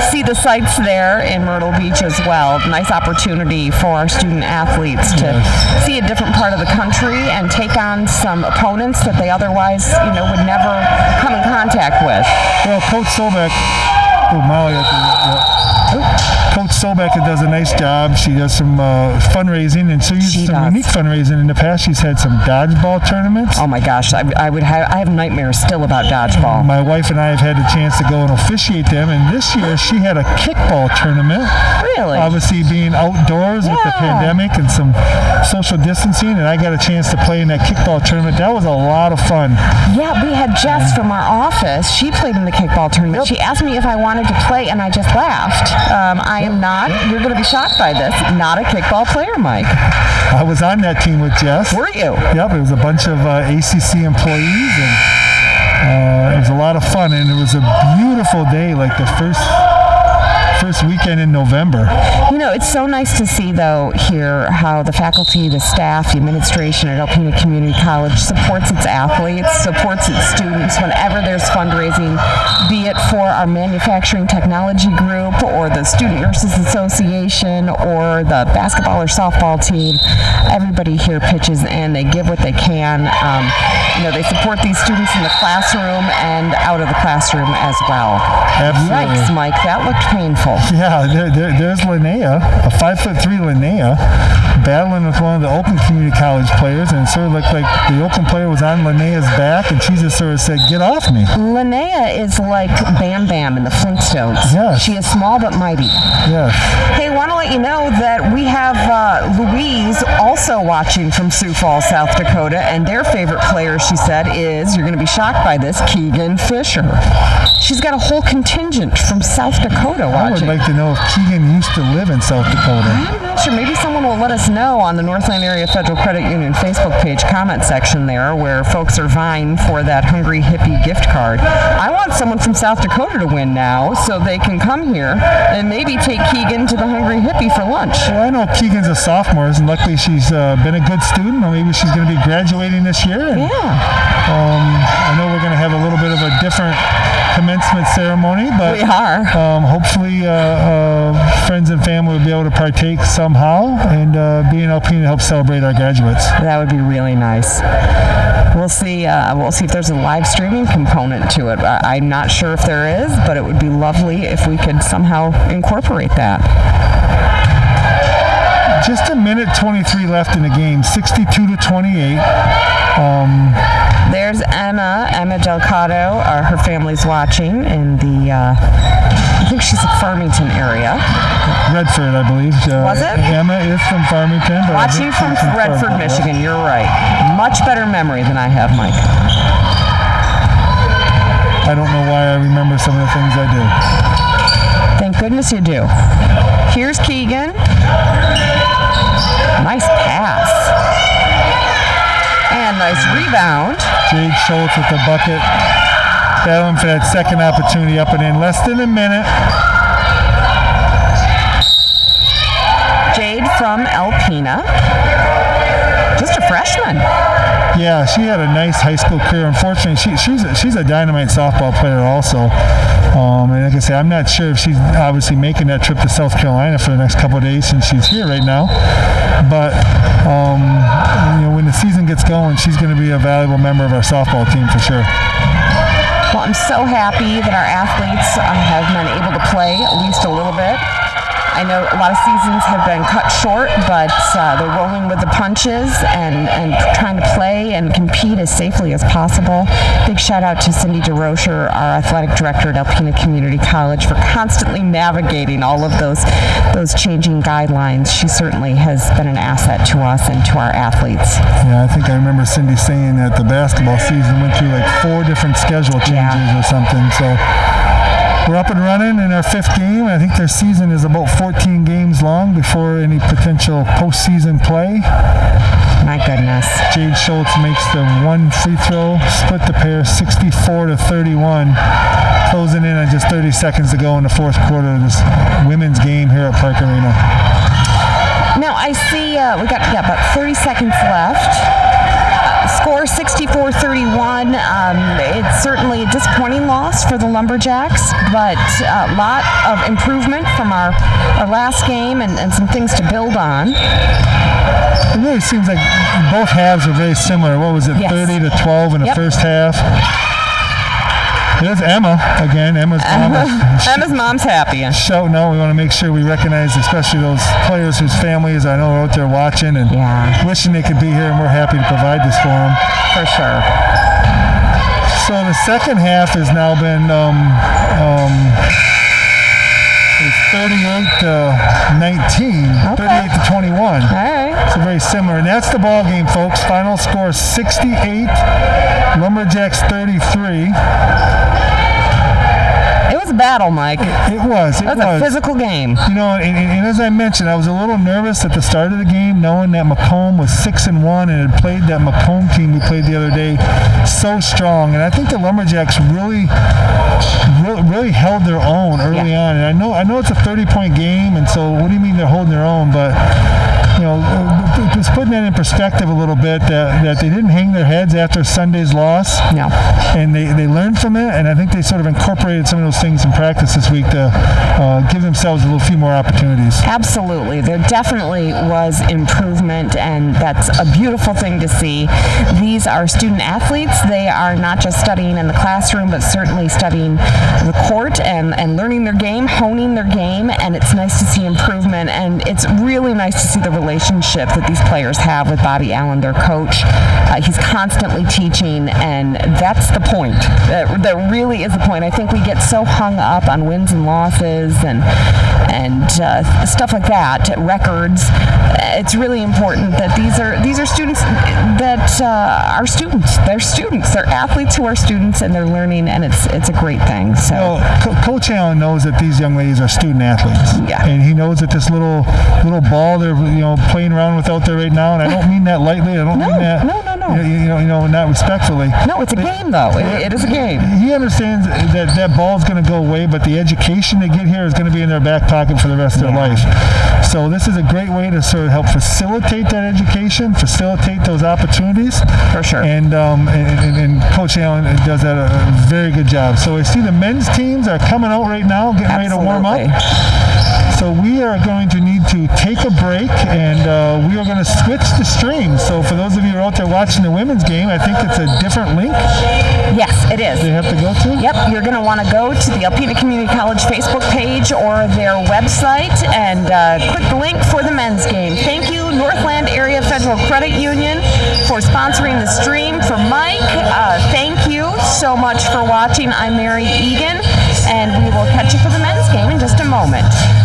see the sights there in Myrtle Beach as well. Nice opportunity for our student athletes to see a different part of the country and take on some opponents that they otherwise, would never come in contact with. Well, Coach Sobek, Coach Sobek does a nice job. She does some fundraising, and so unique fundraising. In the past, she's had some dodgeball tournaments. Oh my gosh, I have nightmares still about dodgeball. My wife and I have had the chance to go and officiate them, and this year she had a kickball tournament. Really? Obviously being outdoors with the pandemic and some social distancing, and I got a chance to play in that kickball tournament. That was a lot of fun. Yeah, we had Jess from our office. She played in the kickball tournament. She asked me if I wanted to play, and I just laughed. I am not, you're going to be shocked by this, not a kickball player, Mike. I was on that team with Jess. Were you? Yep, it was a bunch of ACC employees, and it was a lot of fun, and it was a beautiful day. Like the first weekend in November. It's so nice to see, though, here how the faculty, the staff, the administration at Alpena Community College supports its athletes, supports its students whenever there's fundraising, be it for our manufacturing technology group or the Student Nurses Association or the basketball or softball team. Everybody here pitches in. They give what they can. They support these students in the classroom and out of the classroom as well. Absolutely. Yikes, Mike, that looked painful. Yeah, there's Linnea, a 5'3" Linnea, battling with one of the Oakland Community College players, and it sort of looked like the Oakland player was on Linnea's back, and she just sort of said, "Get off me." Linnea is like Bam Bam in the Flintstones. Yes. She is small but mighty. Yes. Hey, want to let you know that we have Louise also watching from Sioux Falls, South Dakota, and their favorite player, she said, is, you're going to be shocked by this, Keegan Fisher. She's got a whole contingent from South Dakota watching. I would like to know if Keegan used to live in South Dakota. I'm not sure. Maybe someone will let us know on the Northland Area Federal Credit Union Facebook page comment section there, where folks are vying for that Hungry Hippie gift card. I want someone from South Dakota to win now so they can come here and maybe take Keegan to the Hungry Hippie for lunch. Well, I know Keegan's a sophomore, and luckily she's been a good student, or maybe she's going to be graduating this year. And, I know we're going to have a little bit of a different commencement ceremony, but we are. Hopefully friends and family will be able to partake somehow, and be in Alpena to help celebrate our graduates. That would be really nice. We'll see if there's a live streaming component to it. I'm not sure if there is, but it would be lovely if we could somehow incorporate that. Just a minute 23 left in the game, 62-28. There's Emma Delgado. Her family's watching in the, I think she's in Farmington area. Redford, I believe. Was it? Emma is from Farmington. But watching from Redford, Michigan. You're right. Much better memory than I have, Mike. I don't know why I remember some of the things I do. Thank goodness you do. Here's Keegan. Nice pass. And nice rebound. Jade Schultz with the bucket. Battling for that second opportunity, up and in less than a minute. Jade from Alpena. Just a freshman. Yeah, she had a nice high school career. Unfortunately, she's a dynamite softball player also. And like I say, I'm not sure if she's obviously making that trip to South Carolina for the next couple of days since she's here right now. But when the season gets going, she's going to be a valuable member of our softball team for sure. Well, I'm so happy that our athletes have been able to play at least a little bit. I know a lot of seasons have been cut short, but they're rolling with the punches and trying to play and compete as safely as possible. Big shout out to Cindy DeRocher, our athletic director at Alpena Community College, for constantly navigating all of those changing guidelines. She certainly has been an asset to us and to our athletes. Yeah, I think I remember Cindy saying that the basketball season went through like 4 different schedule changes or something. So we're up and running in our 5th game. I think their season is about 14 games long before any potential postseason play. My goodness. Jade Schultz makes the 1 free throw, split the pair 64-31, closing in on just 30 seconds to go in the 4th quarter of this women's game here at Park Arena. Now I see we got about 30 seconds left. Score 64-31. It's certainly a disappointing loss for the Lumberjacks, but a lot of improvement from our last game and some things to build on. It really seems like both halves are very similar. What was it, yes. 30-12 in the first half? There's Emma again. Emma's mom's happy. Shouting out. We want to make sure we recognize, especially those players whose families I know are out there watching and wishing they could be here, and we're happy to provide this for them. For sure. So the second half has now been 38-19, 38-21. All right. So very similar, and that's the ball game, folks. Final score 68, Lumberjacks 33. It was was a battle, Mike. It was. That was a physical game. You know, and as I mentioned, I was a little nervous at the start of the game, knowing that Macomb was 6-1 and had played that Macomb team we played the other day so strong. And I think the Lumberjacks really held their own early on. And I know it's a 30-point game, and so what do you mean they're holding their own? But you know, just putting that in perspective a little bit, that they didn't hang their heads after Sunday's loss. No. And they learned from it, and I think they sort of incorporated some of those things in practice this week to give themselves a little few more opportunities. Absolutely. There definitely was improvement, and that's a beautiful thing to see. These are student athletes. They are not just studying in the classroom, but certainly studying the court and learning their game, honing their game, and it's nice to see improvement, and it's really nice to see the relationship that these players have with Bobby Allen, their coach. He's constantly teaching, and that's the point. That really is the point. I think we get so hung up on wins and losses and stuff like that, records. It's really important that these are students that are students. They're students. They're athletes who are students, and they're learning, and it's a great thing. So, well, Coach Allen knows that these young ladies are student athletes. Yeah. And he knows that this little ball they're playing around with out there right now, and I don't mean that lightly. I don't mean that. No. Not respectfully. No, it's a game, though. It is a game. He understands that ball is going to go away, but the education they get here is going to be in their back pocket for the rest of their life. So this is a great way to sort of help facilitate that education, facilitate those opportunities. For sure. And Coach Allen does that a very good job. So I see the men's teams are coming out right now, getting ready to warm up. So we are going to need to take a break, and we are going to switch the stream. So for those of you who are out there watching the women's game, I think it's a different link. Yes, it is. They have to go to? Yep, you're going to want to go to the Alpena Community College Facebook page or their website and click the link for the men's game. Thank you, Northland Area Federal Credit Union, for sponsoring the stream. For Mike, thank you so much for watching. I'm Mary Egan, and we